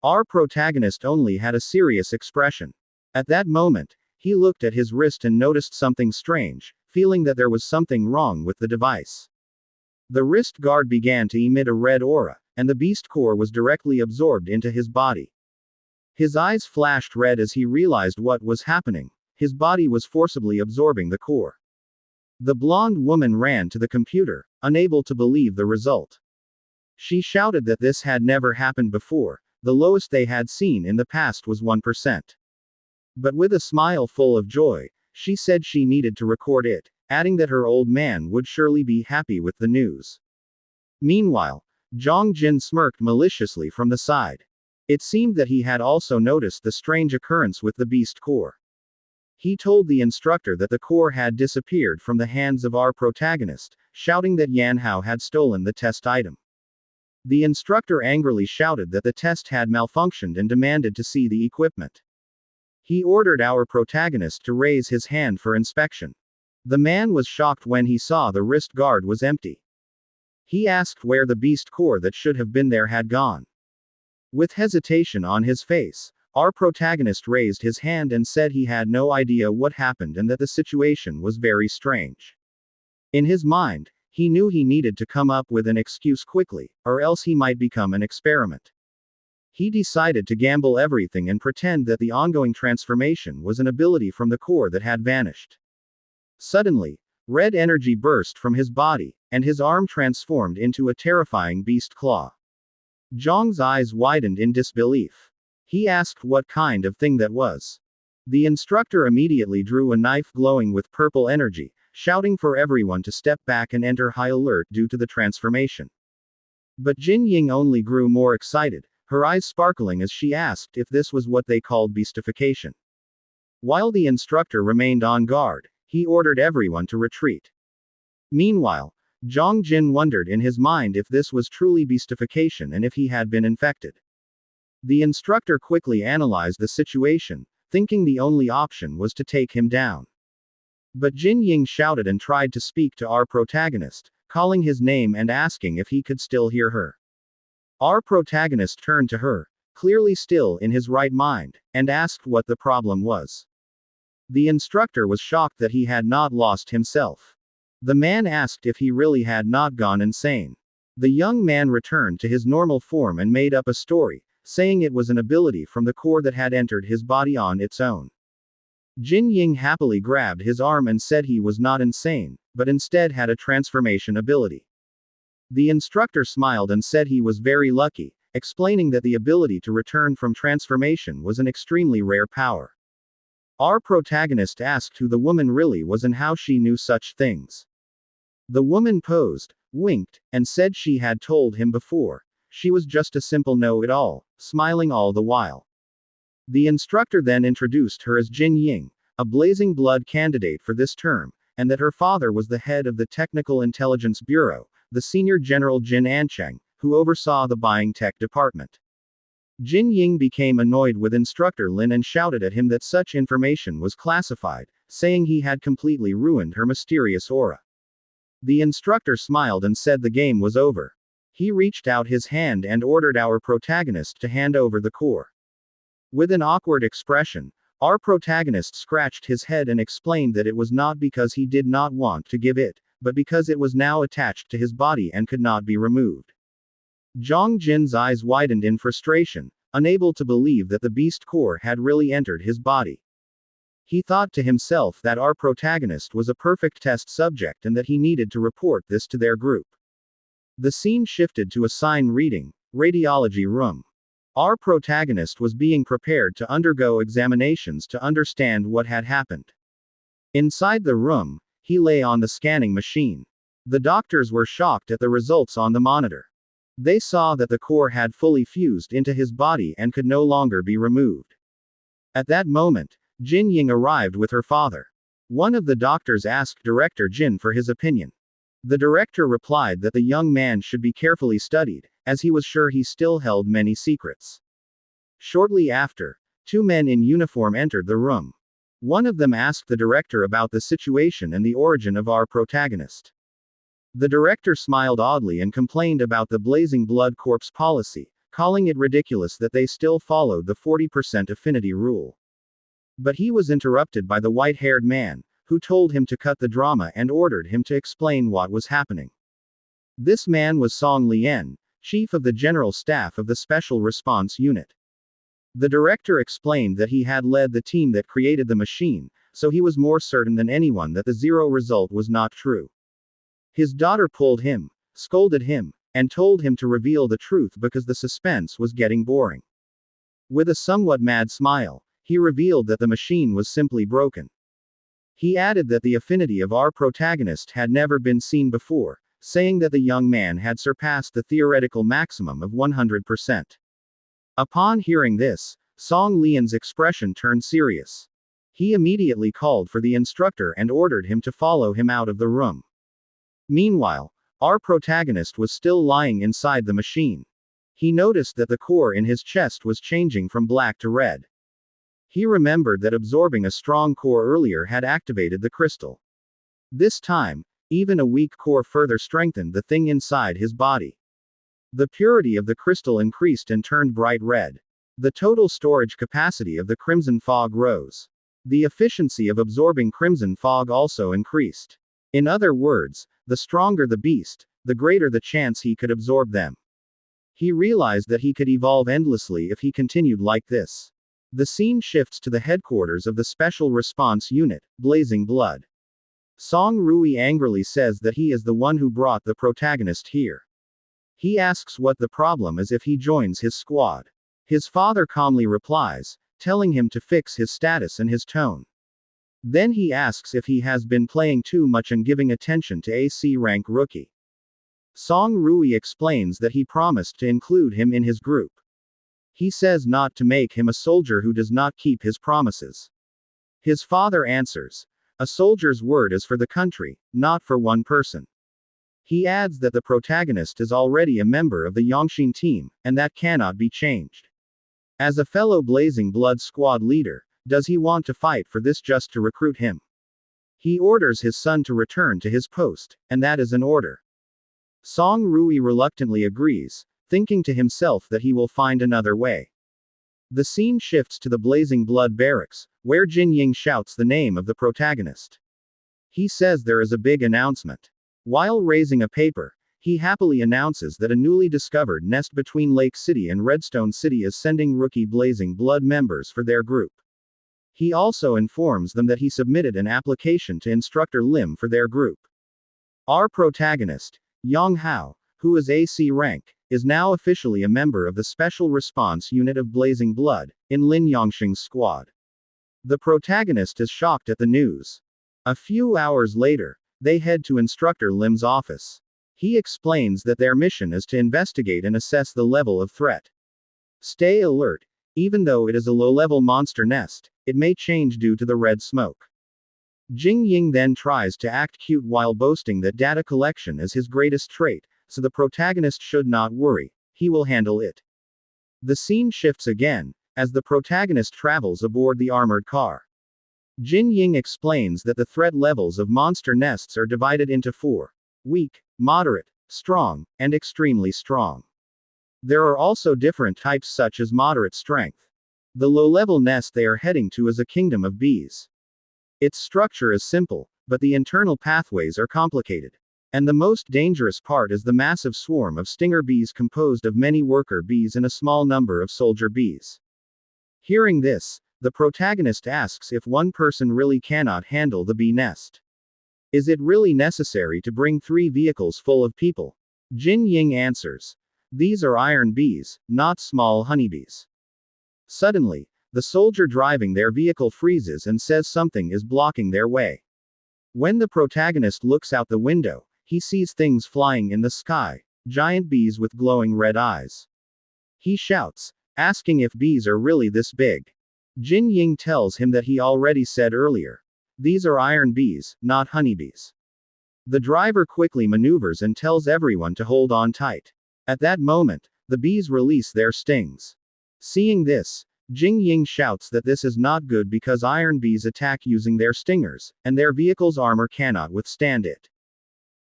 Our protagonist only had a serious expression. At that moment, he looked at his wrist and noticed something strange, feeling that there was something wrong with the device. The wrist guard began to emit a red aura, and the beast core was directly absorbed into his body. His eyes flashed red as he realized what was happening. His body was forcibly absorbing the core. The blonde woman ran to the computer, unable to believe the result. She shouted that this had never happened before, the lowest they had seen in the past was 1%. But with a smile full of joy, she said she needed to record it, adding that her old man would surely be happy with the news. Meanwhile, Zhang Jin smirked maliciously from the side. It seemed that he had also noticed the strange occurrence with the beast core. He told the instructor that the core had disappeared from the hands of our protagonist, shouting that Yan Hao had stolen the test item. The instructor angrily shouted that the test had malfunctioned and demanded to see the equipment. He ordered our protagonist to raise his hand for inspection. The man was shocked when he saw the wrist guard was empty. He asked where the beast core that should have been there had gone. With hesitation on his face, our protagonist raised his hand and said he had no idea what happened and that the situation was very strange. In his mind, he knew he needed to come up with an excuse quickly, or else he might become an experiment. He decided to gamble everything and pretend that the ongoing transformation was an ability from the core that had vanished. Suddenly, red energy burst from his body, and his arm transformed into a terrifying beast claw. Zhang's eyes widened in disbelief. He asked what kind of thing that was. The instructor immediately drew a knife glowing with purple energy, shouting for everyone to step back and enter high alert due to the transformation. But Jin Ying only grew more excited, her eyes sparkling as she asked if this was what they called beastification. While the instructor remained on guard, he ordered everyone to retreat. Meanwhile, Zhang Jin wondered in his mind if this was truly beastification and if he had been infected. The instructor quickly analyzed the situation, thinking the only option was to take him down. But Jin Ying shouted and tried to speak to our protagonist, calling his name and asking if he could still hear her. Our protagonist turned to her, clearly still in his right mind, and asked what the problem was. The instructor was shocked that he had not lost himself. The man asked if he really had not gone insane. The young man returned to his normal form and made up a story, saying it was an ability from the core that had entered his body on its own. Jin Ying happily grabbed his arm and said he was not insane, but instead had a transformation ability. The instructor smiled and said he was very lucky, explaining that the ability to return from transformation was an extremely rare power. Our protagonist asked who the woman really was and how she knew such things. The woman posed, winked, and said she had told him before. She was just a simple know-it-all, smiling all the while. The instructor then introduced her as Jin Ying, a blazing blood candidate for this term, and that her father was the head of the Technical Intelligence Bureau, the senior general Jin Ancheng, who oversaw the buying tech department. Jin Ying became annoyed with instructor Lin and shouted at him that such information was classified, saying he had completely ruined her mysterious aura. The instructor smiled and said the game was over. He reached out his hand and ordered our protagonist to hand over the core. With an awkward expression, our protagonist scratched his head and explained that it was not because he did not want to give it, but because it was now attached to his body and could not be removed. Zhang Jin's eyes widened in frustration, unable to believe that the beast core had really entered his body. He thought to himself that our protagonist was a perfect test subject and that he needed to report this to their group. The scene shifted to a sign reading, Radiology Room. Our protagonist was being prepared to undergo examinations to understand what had happened. Inside the room, he lay on the scanning machine. The doctors were shocked at the results on the monitor. They saw that the core had fully fused into his body and could no longer be removed. At that moment, Jin Ying arrived with her father. One of the doctors asked Director Jin for his opinion. The director replied that the young man should be carefully studied, as he was sure he still held many secrets. Shortly after, two men in uniform entered the room. One of them asked the director about the situation and the origin of our protagonist. The director smiled oddly and complained about the blazing blood corpse policy, calling it ridiculous that they still followed the 40% affinity rule. But he was interrupted by the white-haired man, who told him to cut the drama and ordered him to explain what was happening. This man was Song Lian, chief of the general staff of the Special Response Unit. The director explained that he had led the team that created the machine, so he was more certain than anyone that the zero result was not true. His daughter pulled him, scolded him, and told him to reveal the truth because the suspense was getting boring. With a somewhat mad smile, he revealed that the machine was simply broken. He added that the affinity of our protagonist had never been seen before, saying that the young man had surpassed the theoretical maximum of 100%. Upon hearing this, Song Lian's expression turned serious. He immediately called for the instructor and ordered him to follow him out of the room. Meanwhile, our protagonist was still lying inside the machine. He noticed that the core in his chest was changing from black to red. He remembered that absorbing a strong core earlier had activated the crystal. This time, even a weak core further strengthened the thing inside his body. The purity of the crystal increased and turned bright red. The total storage capacity of the crimson fog rose. The efficiency of absorbing crimson fog also increased. In other words, the stronger the beast, the greater the chance he could absorb them. He realized that he could evolve endlessly if he continued like this. The scene shifts to the headquarters of the Special Response Unit, Blazing Blood. Song Rui angrily says that he is the one who brought the protagonist here. He asks what the problem is if he joins his squad. His father calmly replies, telling him to fix his status and his tone. Then he asks if he has been playing too much and giving attention to AC rank rookie. Song Rui explains that he promised to include him in his group. He says not to make him a soldier who does not keep his promises. His father answers, a soldier's word is for the country, not for one person. He adds that the protagonist is already a member of the Yongxin team, and that cannot be changed. As a fellow Blazing Blood squad leader, does he want to fight for this just to recruit him? He orders his son to return to his post, and that is an order. Song Rui reluctantly agrees, thinking to himself that he will find another way. The scene shifts to the Blazing Blood barracks, where Jin Ying shouts the name of the protagonist. He says there is a big announcement. While raising a paper, he happily announces that a newly discovered nest between Lake City and Redstone City is sending rookie Blazing Blood members for their group. He also informs them that he submitted an application to Instructor Lim for their group. Our protagonist, Yang Hao, who is AC rank, is now officially a member of the Special Response Unit of Blazing Blood, in Lin Yongxing's squad. The protagonist is shocked at the news. A few hours later, they head to Instructor Lim's office. He explains that their mission is to investigate and assess the level of threat. Stay alert. Even though it is a low-level monster nest, it may change due to the red smoke. Jing Ying then tries to act cute while boasting that data collection is his greatest trait, so the protagonist should not worry, he will handle it. The scene shifts again, as the protagonist travels aboard the armored car. Jin Ying explains that the threat levels of monster nests are divided into 4: weak, moderate, strong, and extremely strong. There are also different types such as moderate strength. The low-level nest they are heading to is a kingdom of bees. Its structure is simple, but the internal pathways are complicated. And the most dangerous part is the massive swarm of stinger bees composed of many worker bees and a small number of soldier bees. Hearing this, the protagonist asks if one person really cannot handle the bee nest. Is it really necessary to bring 3 vehicles full of people? Jin Ying answers. These are iron bees, not small honeybees. Suddenly, the soldier driving their vehicle freezes and says something is blocking their way. When the protagonist looks out the window, he sees things flying in the sky, giant bees with glowing red eyes. He shouts, asking if bees are really this big. Jin Ying tells him that he already said earlier. These are iron bees, not honeybees. The driver quickly maneuvers and tells everyone to hold on tight. At that moment, the bees release their stings. Seeing this, Jing Ying shouts that this is not good because iron bees attack using their stingers, and their vehicle's armor cannot withstand it.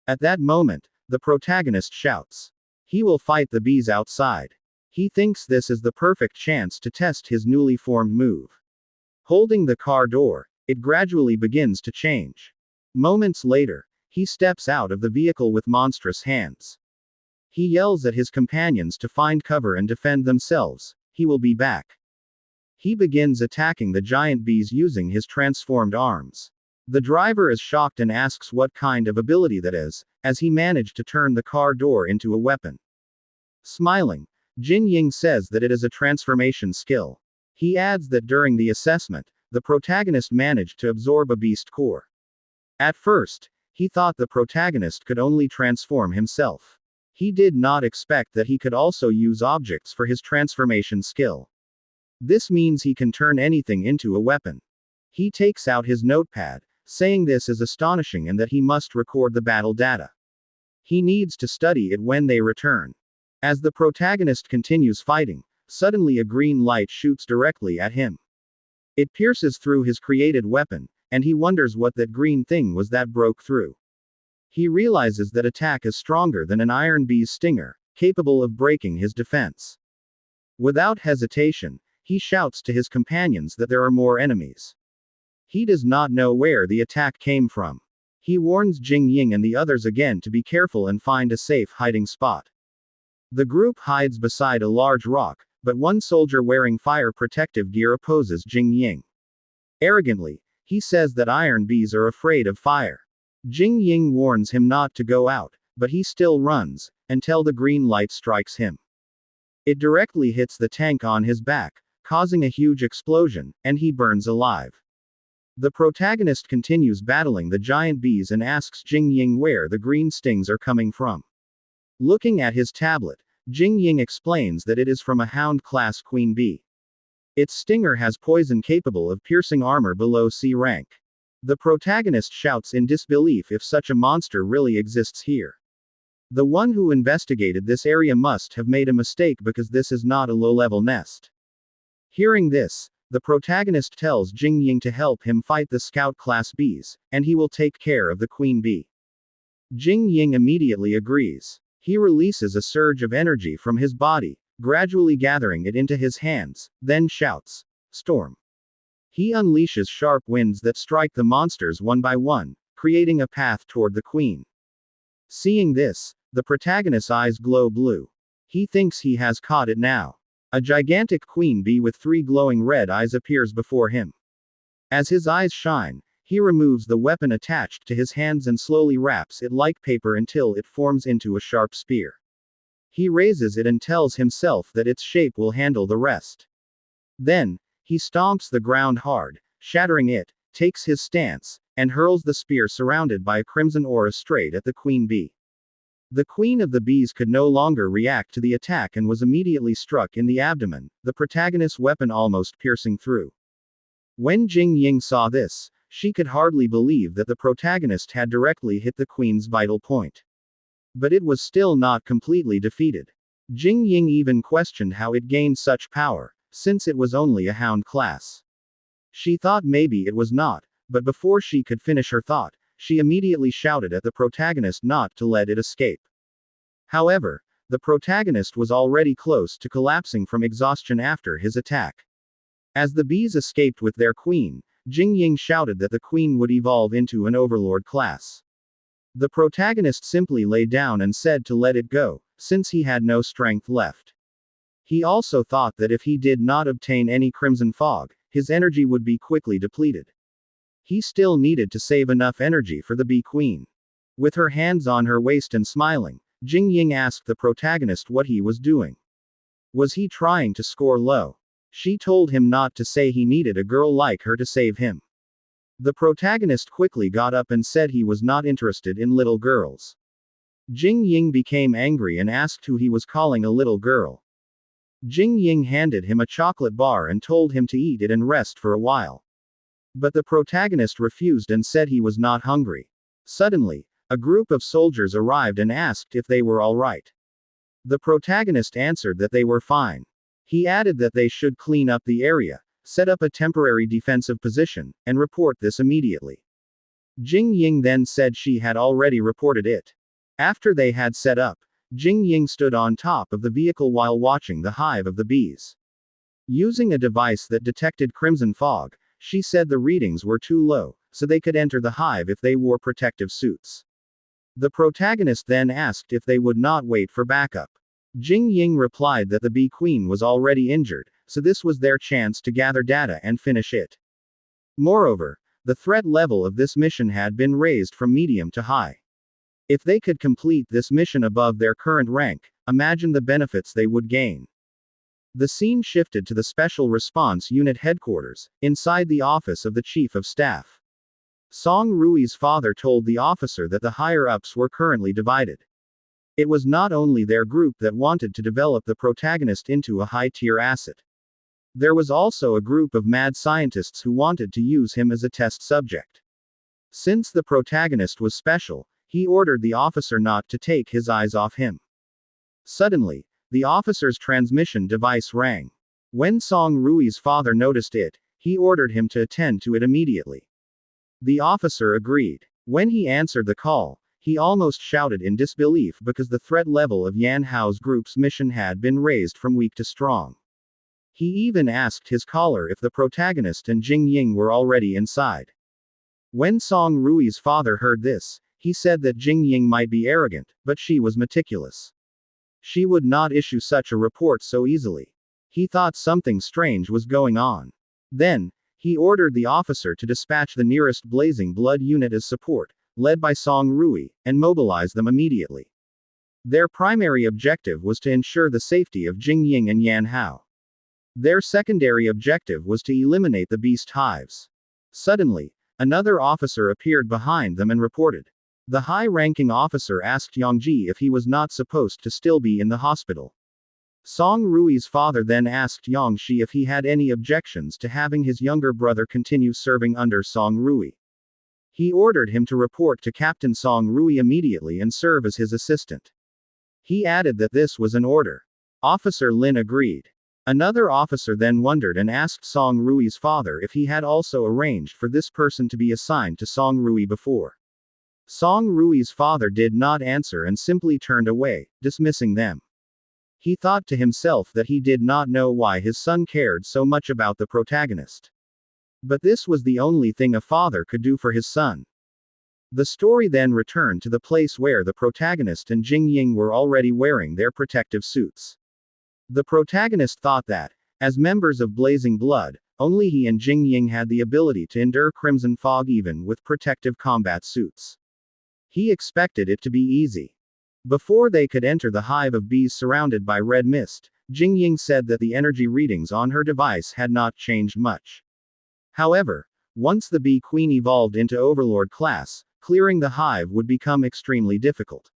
At that moment, the protagonist shouts. He will fight the bees outside. He thinks this is the perfect chance to test his newly formed move. Holding the car door, it gradually begins to change. Moments later, he steps out of the vehicle with monstrous hands. He yells at his companions to find cover and defend themselves. He will be back. He begins attacking the giant bees using his transformed arms. The driver is shocked and asks what kind of ability that is, as he managed to turn the car door into a weapon. Smiling, Jin Ying says that it is a transformation skill. He adds that during the assessment, the protagonist managed to absorb a beast core. At first, he thought the protagonist could only transform himself. He did not expect that he could also use objects for his transformation skill. This means he can turn anything into a weapon. He takes out his notepad, saying this is astonishing and that he must record the battle data. He needs to study it when they return. As the protagonist continues fighting, suddenly a green light shoots directly at him. It pierces through his created weapon, and he wonders what that green thing was that broke through. He realizes that attack is stronger than an iron bee's stinger, capable of breaking his defense. Without hesitation, he shouts to his companions that there are more enemies. He does not know where the attack came from. He warns Jing Ying and the others again to be careful and find a safe hiding spot. The group hides beside a large rock, but one soldier wearing fire protective gear opposes Jing Ying. Arrogantly, he says that iron bees are afraid of fire. Jing Ying warns him not to go out, but he still runs, until the green light strikes him. It directly hits the tank on his back, causing a huge explosion, and he burns alive. The protagonist continues battling the giant bees and asks Jing Ying where the green stings are coming from. Looking at his tablet, Jing Ying explains that it is from a hound-class queen bee. Its stinger has poison capable of piercing armor below C rank. The protagonist shouts in disbelief if such a monster really exists here. The one who investigated this area must have made a mistake because this is not a low-level nest. Hearing this, the protagonist tells Jing Ying to help him fight the scout-class bees, and he will take care of the queen bee. Jing Ying immediately agrees. He releases a surge of energy from his body, gradually gathering it into his hands, then shouts, "Storm." He unleashes sharp winds that strike the monsters one by one, creating a path toward the queen. Seeing this, the protagonist's eyes glow blue. He thinks he has caught it now. A gigantic queen bee with 3 glowing red eyes appears before him. As his eyes shine, he removes the weapon attached to his hands and slowly wraps it like paper until it forms into a sharp spear. He raises it and tells himself that its shape will handle the rest. Then, he stomps the ground hard, shattering it, takes his stance, and hurls the spear surrounded by a crimson aura straight at the queen bee. The queen of the bees could no longer react to the attack and was immediately struck in the abdomen, the protagonist's weapon almost piercing through. When Jing Ying saw this, she could hardly believe that the protagonist had directly hit the queen's vital point. But it was still not completely defeated. Jing Ying even questioned how it gained such power, since it was only a hound class. She thought maybe it was not, but before she could finish her thought, she immediately shouted at the protagonist not to let it escape. However, the protagonist was already close to collapsing from exhaustion after his attack. As the bees escaped with their queen, Jing Ying shouted that the queen would evolve into an overlord class. The protagonist simply lay down and said to let it go, since he had no strength left. He also thought that if he did not obtain any crimson fog, his energy would be quickly depleted. He still needed to save enough energy for the bee queen. With her hands on her waist and smiling, Jing Ying asked the protagonist what he was doing. Was he trying to score low? She told him not to say he needed a girl like her to save him. The protagonist quickly got up and said he was not interested in little girls. Jing Ying became angry and asked who he was calling a little girl. Jing Ying handed him a chocolate bar and told him to eat it and rest for a while. But the protagonist refused and said he was not hungry. Suddenly, a group of soldiers arrived and asked if they were all right. The protagonist answered that they were fine. He added that they should clean up the area, set up a temporary defensive position, and report this immediately. Jing Ying then said she had already reported it. After they had set up, Jing Ying stood on top of the vehicle while watching the hive of the bees. Using a device that detected crimson fog, she said the readings were too low, so they could enter the hive if they wore protective suits. The protagonist then asked if they would not wait for backup. Jing Ying replied that the bee queen was already injured, so this was their chance to gather data and finish it. Moreover, the threat level of this mission had been raised from medium to high. If they could complete this mission above their current rank, imagine the benefits they would gain. The scene shifted to the Special Response Unit headquarters, inside the office of the Chief of Staff. Song Rui's father told the officer that the higher-ups were currently divided. It was not only their group that wanted to develop the protagonist into a high-tier asset. There was also a group of mad scientists who wanted to use him as a test subject. Since the protagonist was special, he ordered the officer not to take his eyes off him. Suddenly, the officer's transmission device rang. When Song Rui's father noticed it, he ordered him to attend to it immediately. The officer agreed. When he answered the call, he almost shouted in disbelief because the threat level of Yan Hao's group's mission had been raised from weak to strong. He even asked his caller if the protagonist and Jing Ying were already inside. When Song Rui's father heard this, he said that Jing Ying might be arrogant, but she was meticulous. She would not issue such a report so easily. He thought something strange was going on. Then, he ordered the officer to dispatch the nearest Blazing Blood unit as support, led by Song Rui, and mobilize them immediately. Their primary objective was to ensure the safety of Jing Ying and Yan Hao. Their secondary objective was to eliminate the beast hives. Suddenly, another officer appeared behind them and reported. The high-ranking officer asked Yongji if he was not supposed to still be in the hospital. Song Rui's father then asked Yongji if he had any objections to having his younger brother continue serving under Song Rui. He ordered him to report to Captain Song Rui immediately and serve as his assistant. He added that this was an order. Officer Lin agreed. Another officer then wondered and asked Song Rui's father if he had also arranged for this person to be assigned to Song Rui before. Song Rui's father did not answer and simply turned away, dismissing them. He thought to himself that he did not know why his son cared so much about the protagonist. But this was the only thing a father could do for his son. The story then returned to the place where the protagonist and Jing Ying were already wearing their protective suits. The protagonist thought that, as members of Blazing Blood, only he and Jingying had the ability to endure crimson fog even with protective combat suits. He expected it to be easy. Before they could enter the hive of bees surrounded by red mist, Jingying said that the energy readings on her device had not changed much. However, once the bee queen evolved into overlord class, clearing the hive would become extremely difficult.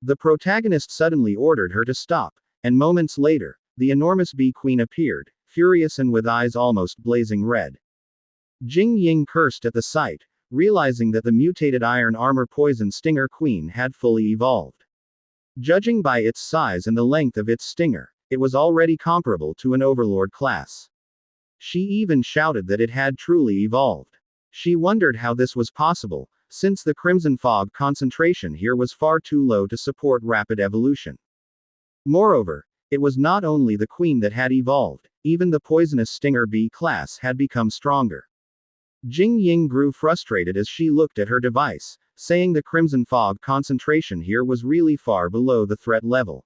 The protagonist suddenly ordered her to stop, and moments later, the enormous bee queen appeared, furious and with eyes almost blazing red. Jingying cursed at the sight, realizing that the mutated iron armor poison stinger queen had fully evolved. Judging by its size and the length of its stinger, it was already comparable to an overlord class. She even shouted that it had truly evolved. She wondered how this was possible, since the crimson fog concentration here was far too low to support rapid evolution. Moreover, it was not only the queen that had evolved, even the poisonous stinger bee class had become stronger. Jingying grew frustrated as she looked at her device, saying the crimson fog concentration here was really far below the threat level.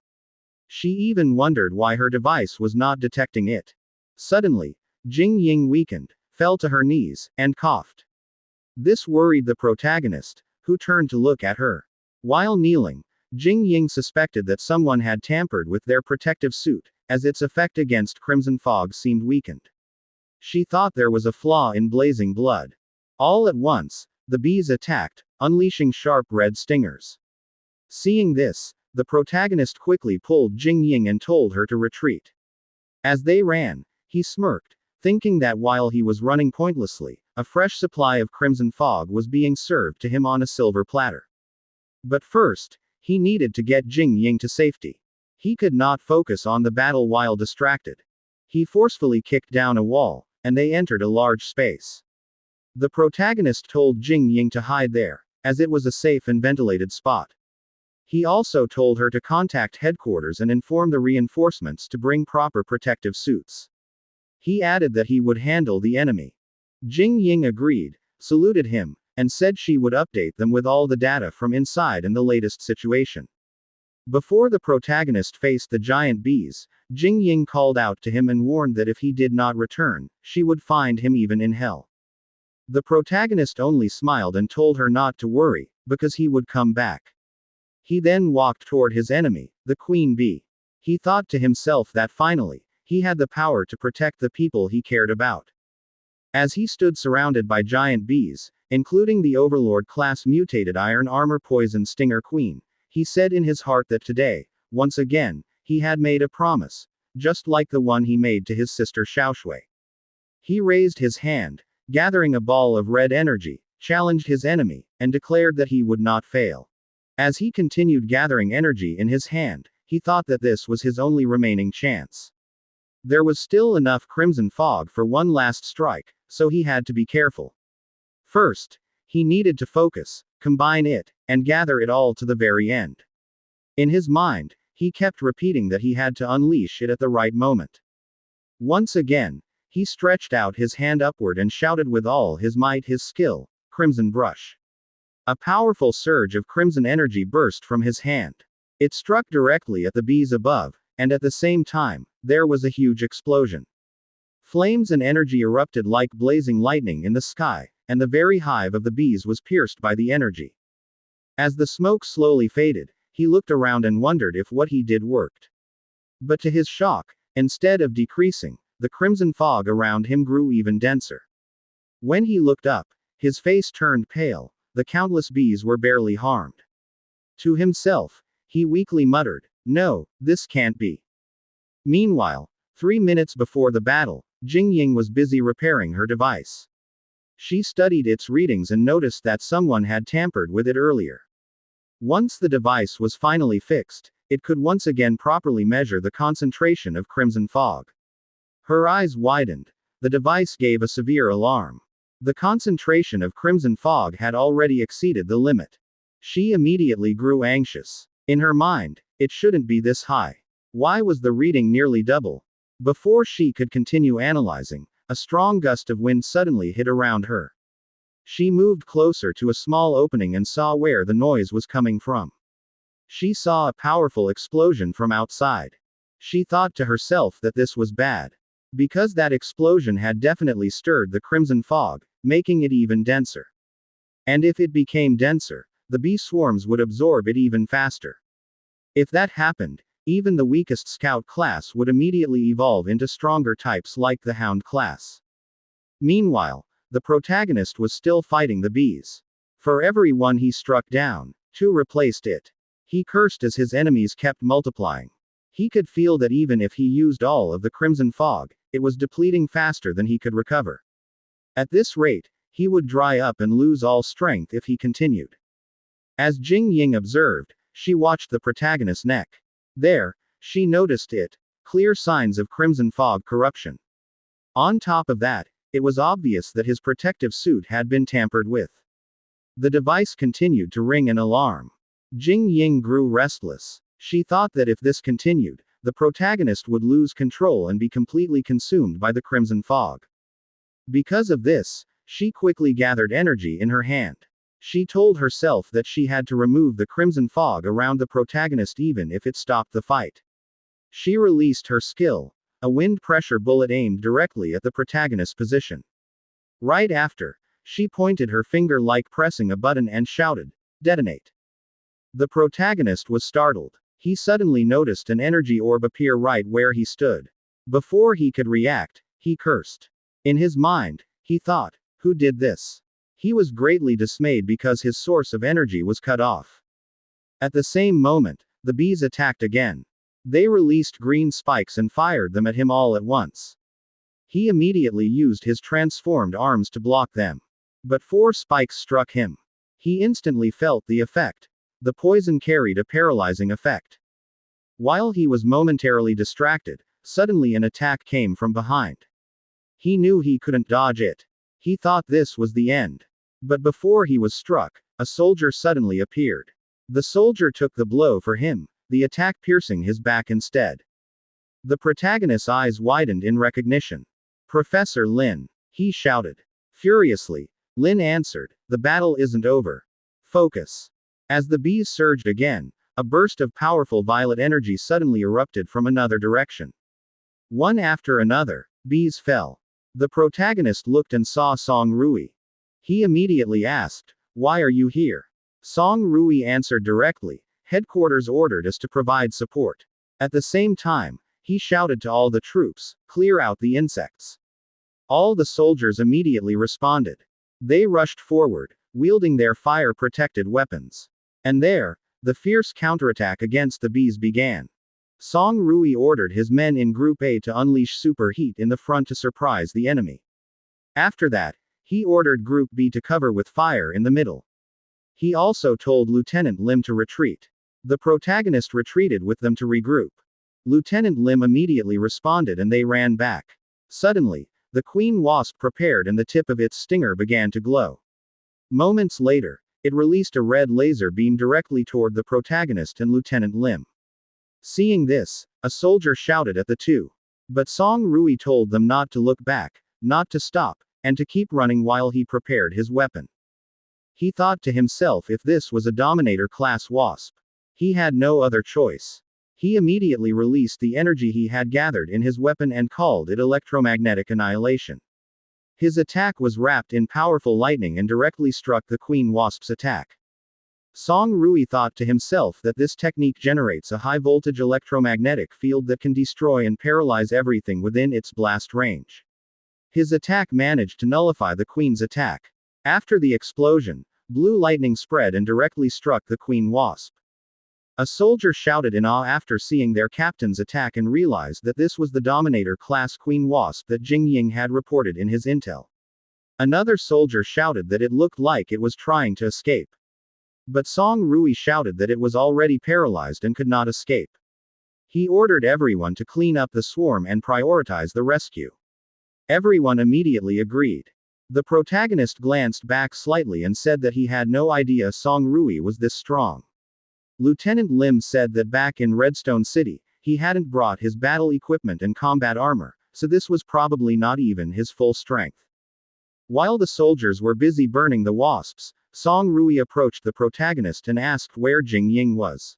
She even wondered why her device was not detecting it. Suddenly, Jingying weakened, fell to her knees, and coughed. This worried the protagonist, who turned to look at her. While kneeling, Jingying suspected that someone had tampered with their protective suit, as its effect against crimson fog seemed weakened. She thought there was a flaw in blazing blood. All at once, the bees attacked, unleashing sharp red stingers. Seeing this, the protagonist quickly pulled Jingying and told her to retreat. As they ran, he smirked, thinking that while he was running pointlessly, a fresh supply of crimson fog was being served to him on a silver platter. But first, he needed to get Jingying to safety. He could not focus on the battle while distracted. He forcefully kicked down a wall, and they entered a large space. The protagonist told Jingying to hide there, as it was a safe and ventilated spot. He also told her to contact headquarters and inform the reinforcements to bring proper protective suits. He added that he would handle the enemy. Jingying agreed, saluted him, and said she would update them with all the data from inside and the latest situation. Before the protagonist faced the giant bees, Jingying called out to him and warned that if he did not return, she would find him even in hell. The protagonist only smiled and told her not to worry, because he would come back. He then walked toward his enemy, the queen bee. He thought to himself that finally, he had the power to protect the people he cared about. As he stood surrounded by giant bees, including the overlord class mutated iron armor poison stinger queen, he said in his heart that today, once again, he had made a promise, just like the one he made to his sister Xiaoshui. He raised his hand, gathering a ball of red energy, challenged his enemy, and declared that he would not fail. As he continued gathering energy in his hand, he thought that this was his only remaining chance. There was still enough crimson fog for one last strike, so he had to be careful. First, he needed to focus, combine it, and gather it all to the very end. In his mind, he kept repeating that he had to unleash it at the right moment. Once again, he stretched out his hand upward and shouted with all his might his skill, Crimson Brush. A powerful surge of crimson energy burst from his hand. It struck directly at the bees above, and at the same time, there was a huge explosion. Flames and energy erupted like blazing lightning in the sky, and the very hive of the bees was pierced by the energy. As the smoke slowly faded, he looked around and wondered if what he did worked. But to his shock, instead of decreasing, the crimson fog around him grew even denser. When he looked up, his face turned pale, the countless bees were barely harmed. To himself, he weakly muttered, "No, this can't be." Meanwhile, 3 minutes before the battle, Jingying was busy repairing her device. She studied its readings and noticed that someone had tampered with it earlier. Once the device was finally fixed, it could once again properly measure the concentration of crimson fog. Her eyes widened. The device gave a severe alarm. The concentration of crimson fog had already exceeded the limit. She immediately grew anxious. In her mind, it shouldn't be this high. Why was the reading nearly double? Before she could continue analyzing, a strong gust of wind suddenly hit around her. She moved closer to a small opening and saw where the noise was coming from. She saw a powerful explosion from outside. She thought to herself that this was bad. Because that explosion had definitely stirred the crimson fog, making it even denser. And if it became denser, the bee swarms would absorb it even faster. If that happened, even the weakest scout class would immediately evolve into stronger types like the hound class. Meanwhile, the protagonist was still fighting the bees. For every one he struck down, two replaced it. He cursed as his enemies kept multiplying. He could feel that even if he used all of the crimson fog, it was depleting faster than he could recover. At this rate, he would dry up and lose all strength if he continued. As Jing Ying observed, she watched the protagonist's neck. There, she noticed it, clear signs of crimson fog corruption. On top of that, it was obvious that his protective suit had been tampered with. The device continued to ring an alarm. Jing Ying grew restless. She thought that if this continued, the protagonist would lose control and be completely consumed by the crimson fog. Because of this, she quickly gathered energy in her hand. She told herself that she had to remove the crimson fog around the protagonist even if it stopped the fight. She released her skill, a wind pressure bullet aimed directly at the protagonist's position. Right after, she pointed her finger like pressing a button and shouted, "Detonate." The protagonist was startled. He suddenly noticed an energy orb appear right where he stood. Before he could react, he cursed. In his mind, he thought, "Who did this?" He was greatly dismayed because his source of energy was cut off. At the same moment, the bees attacked again. They released green spikes and fired them at him all at once. He immediately used his transformed arms to block them. But 4 spikes struck him. He instantly felt the effect. The poison carried a paralyzing effect. While he was momentarily distracted, suddenly an attack came from behind. He knew he couldn't dodge it. He thought this was the end. But before he was struck, a soldier suddenly appeared. The soldier took the blow for him, the attack piercing his back instead. The protagonist's eyes widened in recognition. "Professor Lin," he shouted. Furiously, Lin answered, "The battle isn't over. Focus." As the bees surged again, a burst of powerful violet energy suddenly erupted from another direction. One after another, bees fell. The protagonist looked and saw Song Rui. He immediately asked, "Why are you here?" Song Rui answered directly, "Headquarters ordered us to provide support." At the same time, he shouted to all the troops, "Clear out the insects." All the soldiers immediately responded. They rushed forward, wielding their fire-protected weapons. And there, the fierce counterattack against the bees began. Song Rui ordered his men in Group A to unleash super heat in the front to surprise the enemy. After that, he ordered Group B to cover with fire in the middle. He also told Lieutenant Lim to retreat. The protagonist retreated with them to regroup. Lieutenant Lim immediately responded and they ran back. Suddenly, the queen wasp prepared and the tip of its stinger began to glow. Moments later, it released a red laser beam directly toward the protagonist and Lieutenant Lim. Seeing this, a soldier shouted at the two. But Song Rui told them not to look back, not to stop, and to keep running while he prepared his weapon. He thought to himself if this was a dominator class wasp. He had no other choice. He immediately released the energy he had gathered in his weapon and called it electromagnetic annihilation. His attack was wrapped in powerful lightning and directly struck the queen wasp's attack. Song Rui thought to himself that this technique generates a high-voltage electromagnetic field that can destroy and paralyze everything within its blast range. His attack managed to nullify the queen's attack. After the explosion, blue lightning spread and directly struck the queen wasp. A soldier shouted in awe after seeing their captain's attack and realized that this was the Dominator class Queen Wasp that Jing Ying had reported in his intel. Another soldier shouted that it looked like it was trying to escape. But Song Rui shouted that it was already paralyzed and could not escape. He ordered everyone to clean up the swarm and prioritize the rescue. Everyone immediately agreed. The protagonist glanced back slightly and said that he had no idea Song Rui was this strong. Lieutenant Lim said that back in Redstone City, he hadn't brought his battle equipment and combat armor, so this was probably not even his full strength. While the soldiers were busy burning the wasps, Song Rui approached the protagonist and asked where Jing Ying was.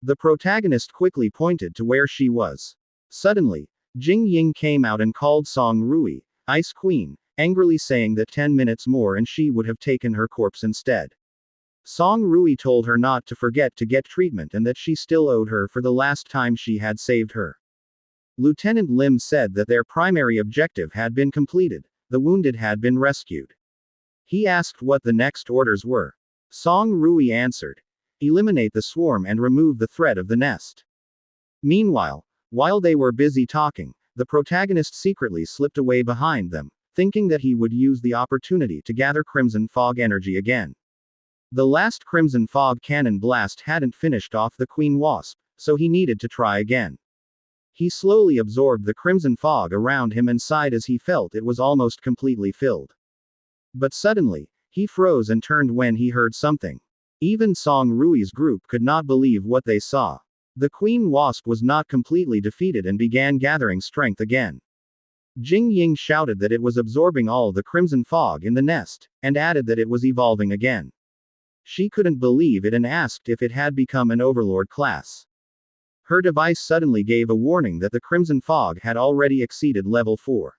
The protagonist quickly pointed to where she was. Suddenly, Jing Ying came out and called Song Rui, Ice Queen, angrily saying that 10 minutes more and she would have taken her corpse instead. Song Rui told her not to forget to get treatment and that she still owed her for the last time she had saved her. Lieutenant Lim said that their primary objective had been completed, the wounded had been rescued. He asked what the next orders were. Song Rui answered, eliminate the swarm and remove the threat of the nest. Meanwhile, while they were busy talking, the protagonist secretly slipped away behind them, thinking that he would use the opportunity to gather Crimson Fog energy again. The last Crimson Fog cannon blast hadn't finished off the Queen Wasp, so he needed to try again. He slowly absorbed the Crimson Fog around him and sighed as he felt it was almost completely filled. But suddenly, he froze and turned when he heard something. Even Song Rui's group could not believe what they saw. The Queen Wasp was not completely defeated and began gathering strength again. Jing Ying shouted that it was absorbing all the Crimson Fog in the nest, and added that it was evolving again. She couldn't believe it and asked if it had become an Overlord class. Her device suddenly gave a warning that the Crimson Fog had already exceeded level 4.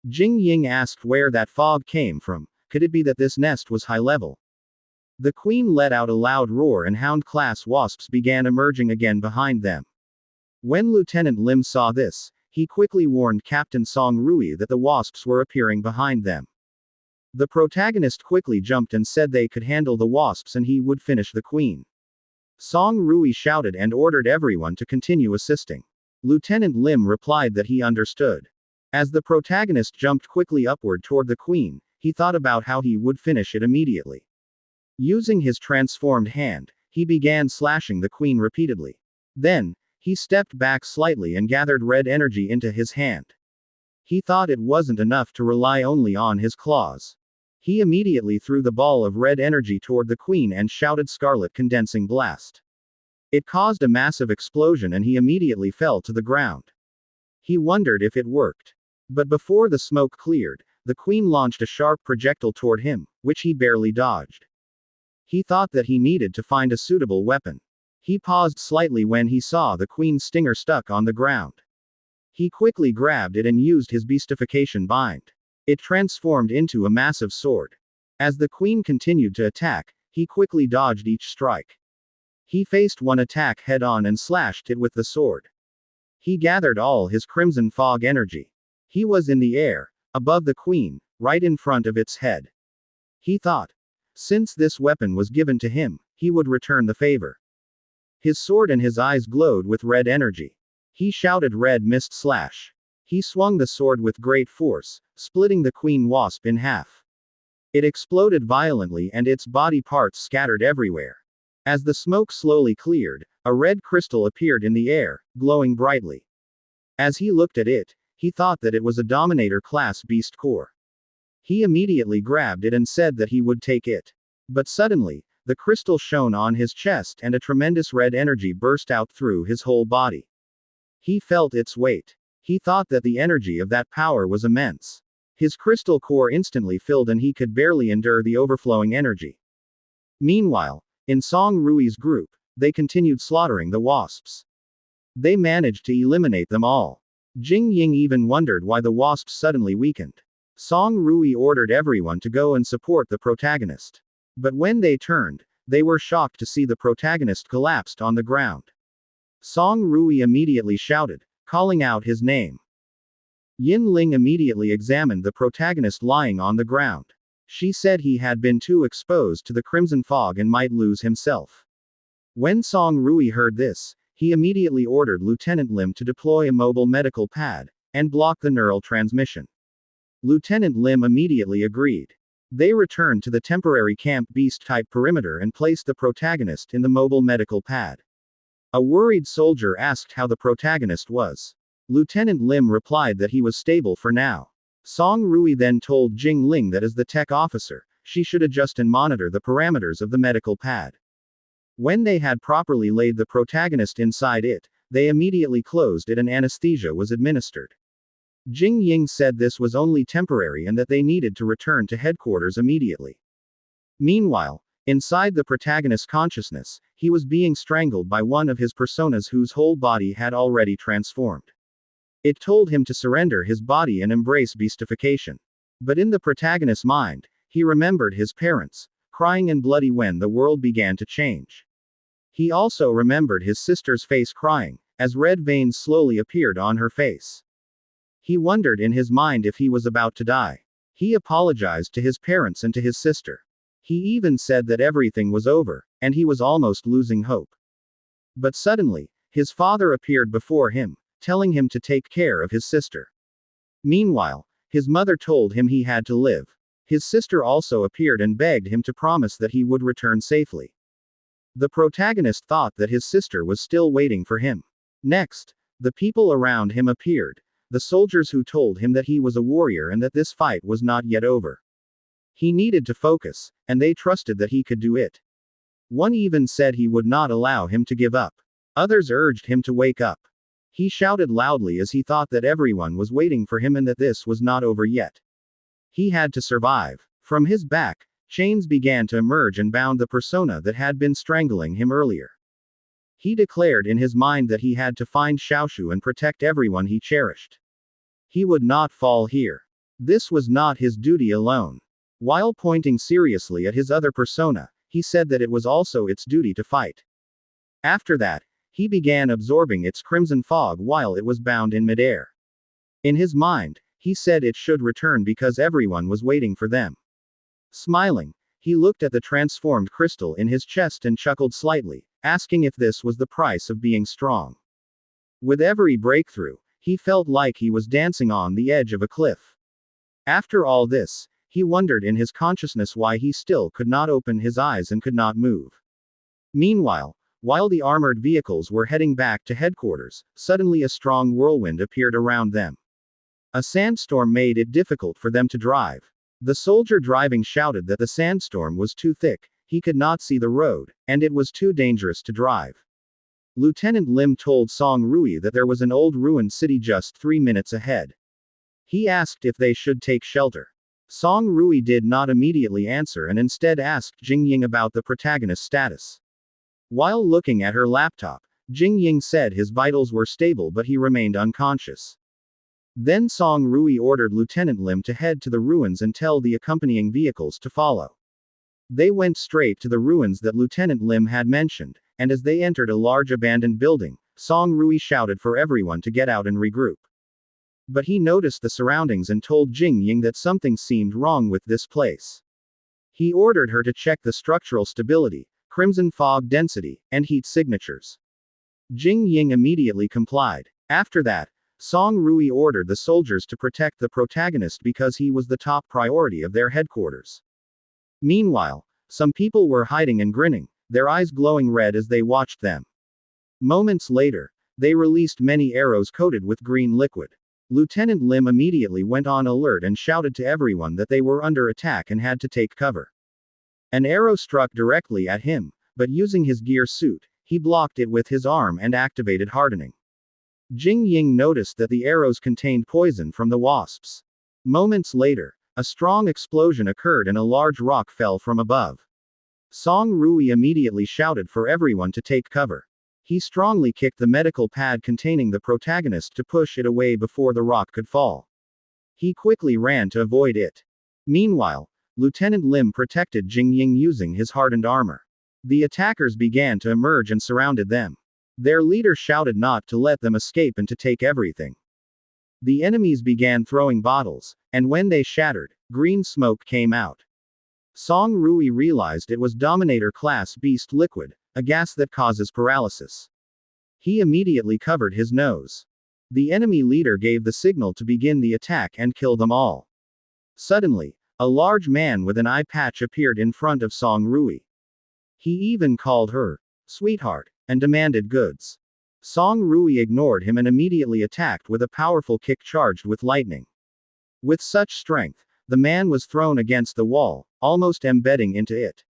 Jing Ying asked where that fog came from. Could it be that this nest was high level? The Queen let out a loud roar and Hound-class wasps began emerging again behind them. When Lieutenant Lim saw this, he quickly warned Captain Song Rui that the wasps were appearing behind them. The protagonist quickly jumped and said they could handle the wasps and he would finish the Queen. Song Rui shouted and ordered everyone to continue assisting. Lieutenant Lim replied that he understood. As the protagonist jumped quickly upward toward the Queen, he thought about how he would finish it immediately. Using his transformed hand, he began slashing the Queen repeatedly. Then, he stepped back slightly and gathered red energy into his hand. He thought it wasn't enough to rely only on his claws. He immediately threw the ball of red energy toward the Queen and shouted Scarlet Condensing Blast. It caused a massive explosion and he immediately fell to the ground. He wondered if it worked. But before the smoke cleared, the Queen launched a sharp projectile toward him, which he barely dodged. He thought that he needed to find a suitable weapon. He paused slightly when he saw the Queen's stinger stuck on the ground. He quickly grabbed it and used his beastification bind. It transformed into a massive sword. As the Queen continued to attack, he quickly dodged each strike. He faced one attack head-on and slashed it with the sword. He gathered all his Crimson Fog energy. He was in the air, above the Queen, right in front of its head. He thought, since this weapon was given to him, he would return the favor. His sword and his eyes glowed with red energy. He shouted Red Mist Slash. He swung the sword with great force, splitting the Queen Wasp in half. It exploded violently and its body parts scattered everywhere. As the smoke slowly cleared, a red crystal appeared in the air, glowing brightly. As he looked at it, he thought that it was a Dominator class beast core. He immediately grabbed it and said that he would take it. But suddenly, the crystal shone on his chest and a tremendous red energy burst out through his whole body. He felt its weight. He thought that the energy of that power was immense. His crystal core instantly filled and he could barely endure the overflowing energy. Meanwhile, in Song Rui's group, they continued slaughtering the wasps. They managed to eliminate them all. Jing Ying even wondered why the wasps suddenly weakened. Song Rui ordered everyone to go and support the protagonist. But when they turned, they were shocked to see the protagonist collapsed on the ground. Song Rui immediately shouted, calling out his name. Yin Ling immediately examined the protagonist lying on the ground. She said he had been too exposed to the Crimson Fog and might lose himself. When Song Rui heard this, he immediately ordered Lieutenant Lim to deploy a mobile medical pad, and block the neural transmission. Lieutenant Lim immediately agreed. They returned to the temporary camp beast-type perimeter and placed the protagonist in the mobile medical pad. A worried soldier asked how the protagonist was. Lieutenant Lim replied that he was stable for now. Song Rui then told Jing Ling that as the tech officer, she should adjust and monitor the parameters of the medical pad. When they had properly laid the protagonist inside it, they immediately closed it and anesthesia was administered. Jing Ying said this was only temporary and that they needed to return to headquarters immediately. Meanwhile, inside the protagonist's consciousness, he was being strangled by one of his personas whose whole body had already transformed. It told him to surrender his body and embrace beastification. But in the protagonist's mind, he remembered his parents, crying and bloody when the world began to change. He also remembered his sister's face crying, as red veins slowly appeared on her face. He wondered in his mind if he was about to die. He apologized to his parents and to his sister. He even said that everything was over, and he was almost losing hope. But suddenly, his father appeared before him, telling him to take care of his sister. Meanwhile, his mother told him he had to live. His sister also appeared and begged him to promise that he would return safely. The protagonist thought that his sister was still waiting for him. Next, the people around him appeared, the soldiers who told him that he was a warrior and that this fight was not yet over. He needed to focus, and they trusted that he could do it. One even said he would not allow him to give up. Others urged him to wake up. He shouted loudly as he thought that everyone was waiting for him and that this was not over yet. He had to survive. From his back, chains began to emerge and bound the persona that had been strangling him earlier. He declared in his mind that he had to find Xiaoshu and protect everyone he cherished. He would not fall here. This was not his duty alone. While pointing seriously at his other persona, he said that it was also its duty to fight. After that, he began absorbing its crimson fog while it was bound in midair. In his mind, he said it should return because everyone was waiting for them. Smiling, he looked at the transformed crystal in his chest and chuckled slightly, asking if this was the price of being strong. With every breakthrough, he felt like he was dancing on the edge of a cliff. After all this, he wondered in his consciousness why he still could not open his eyes and could not move. Meanwhile, while the armored vehicles were heading back to headquarters, suddenly a strong whirlwind appeared around them. A sandstorm made it difficult for them to drive. The soldier driving shouted that the sandstorm was too thick, he could not see the road, and it was too dangerous to drive. Lieutenant Lim told Song Rui that there was an old ruined city just 3 minutes ahead. He asked if they should take shelter. Song Rui did not immediately answer and instead asked Jingying about the protagonist's status. While looking at her laptop, Jingying said his vitals were stable but he remained unconscious. Then Song Rui ordered Lieutenant Lim to head to the ruins and tell the accompanying vehicles to follow. They went straight to the ruins that Lieutenant Lim had mentioned, and as they entered a large abandoned building, Song Rui shouted for everyone to get out and regroup. But he noticed the surroundings and told Jingying that something seemed wrong with this place. He ordered her to check the structural stability, crimson fog density, and heat signatures. Jingying immediately complied. After that, Song Rui ordered the soldiers to protect the protagonist because he was the top priority of their headquarters. Meanwhile, some people were hiding and grinning, their eyes glowing red as they watched them. Moments later, they released many arrows coated with green liquid. Lieutenant Lim immediately went on alert and shouted to everyone that they were under attack and had to take cover. An arrow struck directly at him, but using his gear suit, he blocked it with his arm and activated hardening. Jingying noticed that the arrows contained poison from the wasps. Moments later, a strong explosion occurred and a large rock fell from above. Song Rui immediately shouted for everyone to take cover. He strongly kicked the medical pad containing the protagonist to push it away before the rock could fall. He quickly ran to avoid it. Meanwhile, Lieutenant Lim protected Jingying using his hardened armor. The attackers began to emerge and surrounded them. Their leader shouted not to let them escape and to take everything. The enemies began throwing bottles, and when they shattered, green smoke came out. Song Rui realized it was Dominator class beast liquid, a gas that causes paralysis. He immediately covered his nose. The enemy leader gave the signal to begin the attack and kill them all. Suddenly, a large man with an eye patch appeared in front of Song Rui. He even called her sweetheart and demanded goods. Song Rui ignored him and immediately attacked with a powerful kick charged with lightning. With such strength, the man was thrown against the wall, almost embedding into it.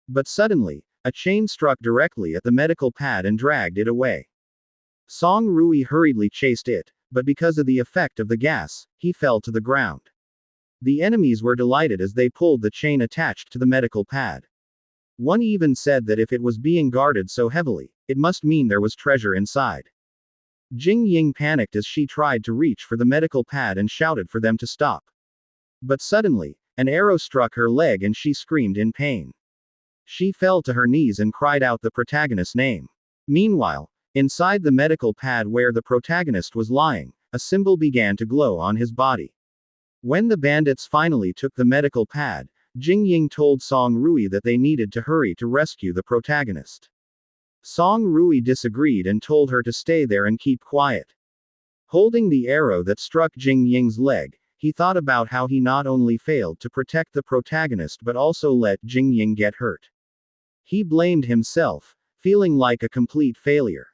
But suddenly, a chain struck directly at the medical pad and dragged it away. Song Rui hurriedly chased it, but because of the effect of the gas, he fell to the ground. The enemies were delighted as they pulled the chain attached to the medical pad. One even said that if it was being guarded so heavily, it must mean there was treasure inside. Jing Ying panicked as she tried to reach for the medical pad and shouted for them to stop. But suddenly, an arrow struck her leg and she screamed in pain. She fell to her knees and cried out the protagonist's name. Meanwhile, inside the medical pad where the protagonist was lying, a symbol began to glow on his body. When the bandits finally took the medical pad, Jing Ying told Song Rui that they needed to hurry to rescue the protagonist. Song Rui disagreed and told her to stay there and keep quiet. Holding the arrow that struck Jing Ying's leg, he thought about how he not only failed to protect the protagonist but also let Jing Ying get hurt. He blamed himself, feeling like a complete failure.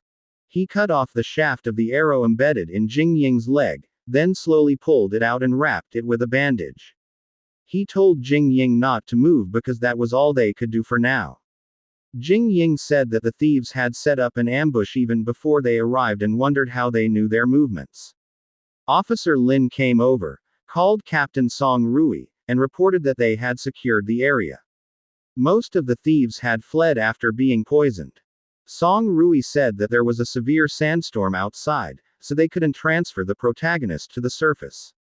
He cut off the shaft of the arrow embedded in Jing Ying's leg, then slowly pulled it out and wrapped it with a bandage. He told Jing Ying not to move because that was all they could do for now. Jing Ying said that the thieves had set up an ambush even before they arrived and wondered how they knew their movements. Officer Lin came over, called Captain Song Rui, and reported that they had secured the area. Most of the thieves had fled after being poisoned. Song Rui said that there was a severe sandstorm outside, so they couldn't transfer the protagonist to the surface.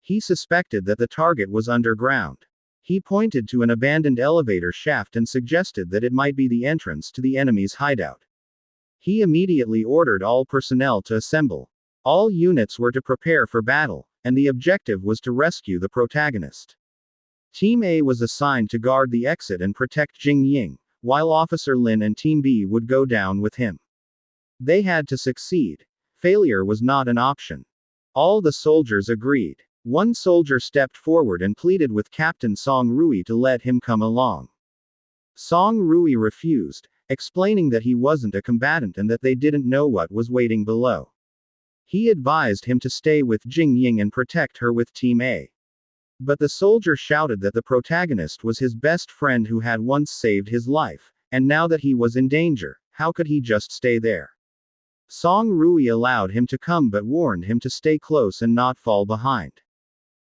He suspected that the target was underground. He pointed to an abandoned elevator shaft and suggested that it might be the entrance to the enemy's hideout. He immediately ordered all personnel to assemble. All units were to prepare for battle, and the objective was to rescue the protagonist. Team A was assigned to guard the exit and protect Jing Ying, while Officer Lin and Team B would go down with him. They had to succeed. Failure was not an option. All the soldiers agreed. One soldier stepped forward and pleaded with Captain Song Rui to let him come along. Song Rui refused, explaining that he wasn't a combatant and that they didn't know what was waiting below. He advised him to stay with Jing Ying and protect her with Team A. But the soldier shouted that the protagonist was his best friend who had once saved his life, and now that he was in danger, how could he just stay there? Song Rui allowed him to come but warned him to stay close and not fall behind.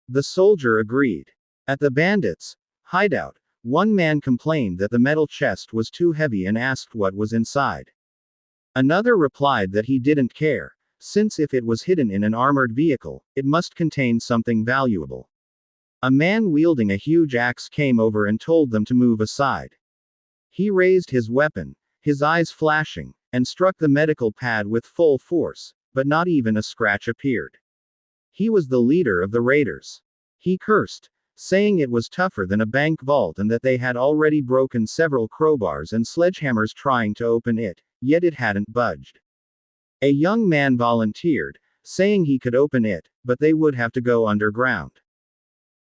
The soldier agreed. At the bandits' hideout, one man complained that the metal chest was too heavy and asked what was inside. Another replied that he didn't care, since if it was hidden in an armored vehicle, it must contain something valuable. A man wielding a huge axe came over and told them to move aside. He raised his weapon, his eyes flashing, and struck the medical pad with full force, but not even a scratch appeared. He was the leader of the raiders. He cursed, saying it was tougher than a bank vault and that they had already broken several crowbars and sledgehammers trying to open it, yet it hadn't budged. A young man volunteered, saying he could open it, but they would have to go underground.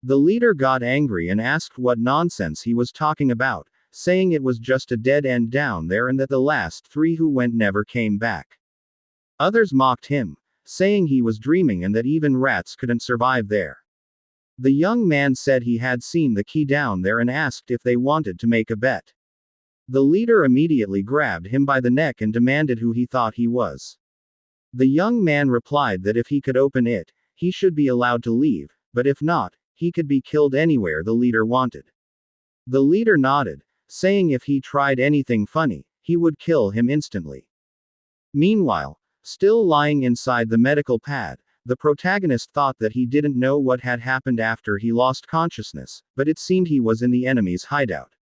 The leader got angry and asked what nonsense he was talking about, saying it was just a dead end down there and that the last 3 who went never came back. Others mocked him, saying he was dreaming and that even rats couldn't survive there. The young man said he had seen the key down there and asked if they wanted to make a bet. The leader immediately grabbed him by the neck and demanded who he thought he was. The young man replied that if he could open it, he should be allowed to leave, but if not, he could be killed anywhere the leader wanted. The leader nodded, saying if he tried anything funny, he would kill him instantly. Meanwhile, still lying inside the medical pad, the protagonist thought that he didn't know what had happened after he lost consciousness, but it seemed he was in the enemy's hideout.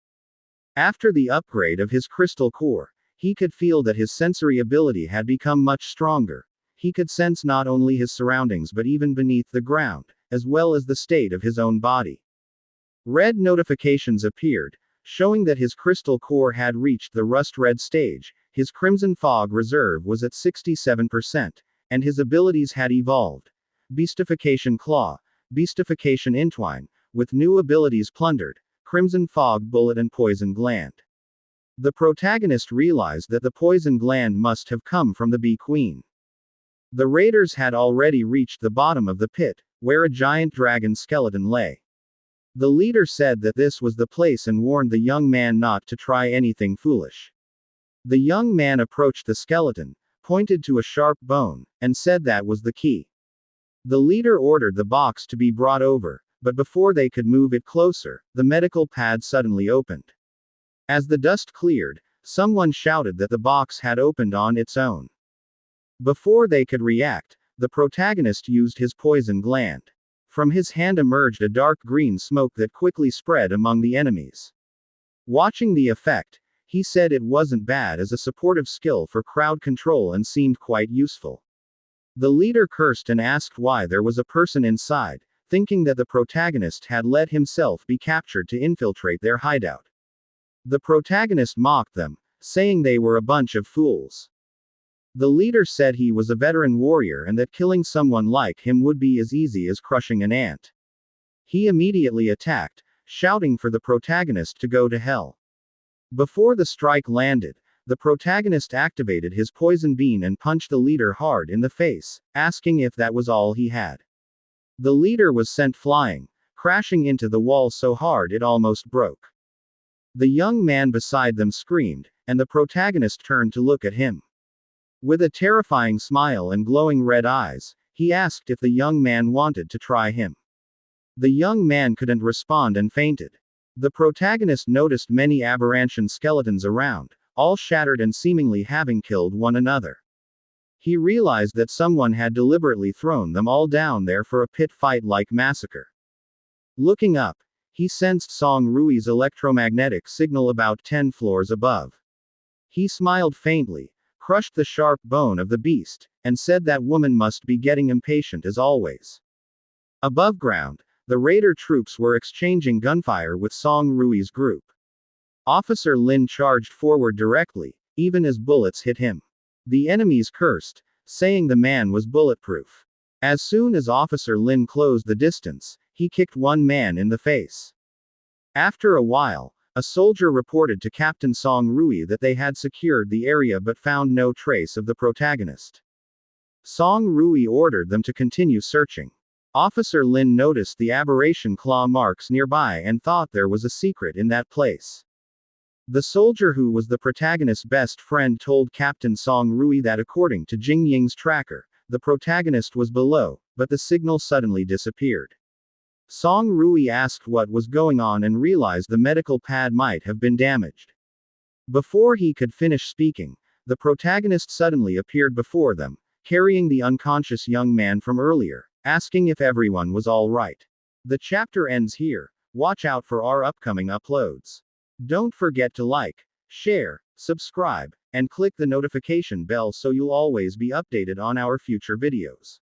After the upgrade of his crystal core, he could feel that his sensory ability had become much stronger. He could sense not only his surroundings but even beneath the ground, as well as the state of his own body. Red notifications appeared, showing that his crystal core had reached the rust-red stage, his crimson fog reserve was at 67%, and his abilities had evolved. Beastification Claw, Beastification Entwine, with new abilities plundered, Crimson Fog Bullet and Poison Gland. The protagonist realized that the poison gland must have come from the Bee Queen. The raiders had already reached the bottom of the pit, where a giant dragon skeleton lay. The leader said that this was the place and warned the young man not to try anything foolish. The young man approached the skeleton, pointed to a sharp bone, and said that was the key. The leader ordered the box to be brought over, but before they could move it closer, the medical pad suddenly opened. As the dust cleared, someone shouted that the box had opened on its own. Before they could react, the protagonist used his poison gland. From his hand emerged a dark green smoke that quickly spread among the enemies. Watching the effect, he said it wasn't bad as a supportive skill for crowd control and seemed quite useful. The leader cursed and asked why there was a person inside, thinking that the protagonist had let himself be captured to infiltrate their hideout. The protagonist mocked them, saying they were a bunch of fools. The leader said he was a veteran warrior and that killing someone like him would be as easy as crushing an ant. He immediately attacked, shouting for the protagonist to go to hell. Before the strike landed, the protagonist activated his poison bean and punched the leader hard in the face, asking if that was all he had. The leader was sent flying, crashing into the wall so hard it almost broke. The young man beside them screamed, and the protagonist turned to look at him. With a terrifying smile and glowing red eyes, he asked if the young man wanted to try him. The young man couldn't respond and fainted. The protagonist noticed many aberrant skeletons around, all shattered and seemingly having killed one another. He realized that someone had deliberately thrown them all down there for a pit fight-like massacre. Looking up, he sensed Song Rui's electromagnetic signal about 10 floors above. He smiled faintly, crushed the sharp bone of the beast, and said that woman must be getting impatient as always. Above ground, the raider troops were exchanging gunfire with Song Rui's group. Officer Lin charged forward directly, even as bullets hit him. The enemies cursed, saying the man was bulletproof. As soon as Officer Lin closed the distance, he kicked one man in the face. After a while, a soldier reported to Captain Song Rui that they had secured the area but found no trace of the protagonist. Song Rui ordered them to continue searching. Officer Lin noticed the aberration claw marks nearby and thought there was a secret in that place. The soldier who was the protagonist's best friend told Captain Song Rui that according to Jing Ying's tracker, the protagonist was below, but the signal suddenly disappeared. Song Rui asked what was going on and realized the medical pad might have been damaged. Before he could finish speaking, the protagonist suddenly appeared before them, carrying the unconscious young man from earlier, asking if everyone was all right. The chapter ends here. Watch out for our upcoming uploads. Don't forget to like, share, subscribe, and click the notification bell so you'll always be updated on our future videos.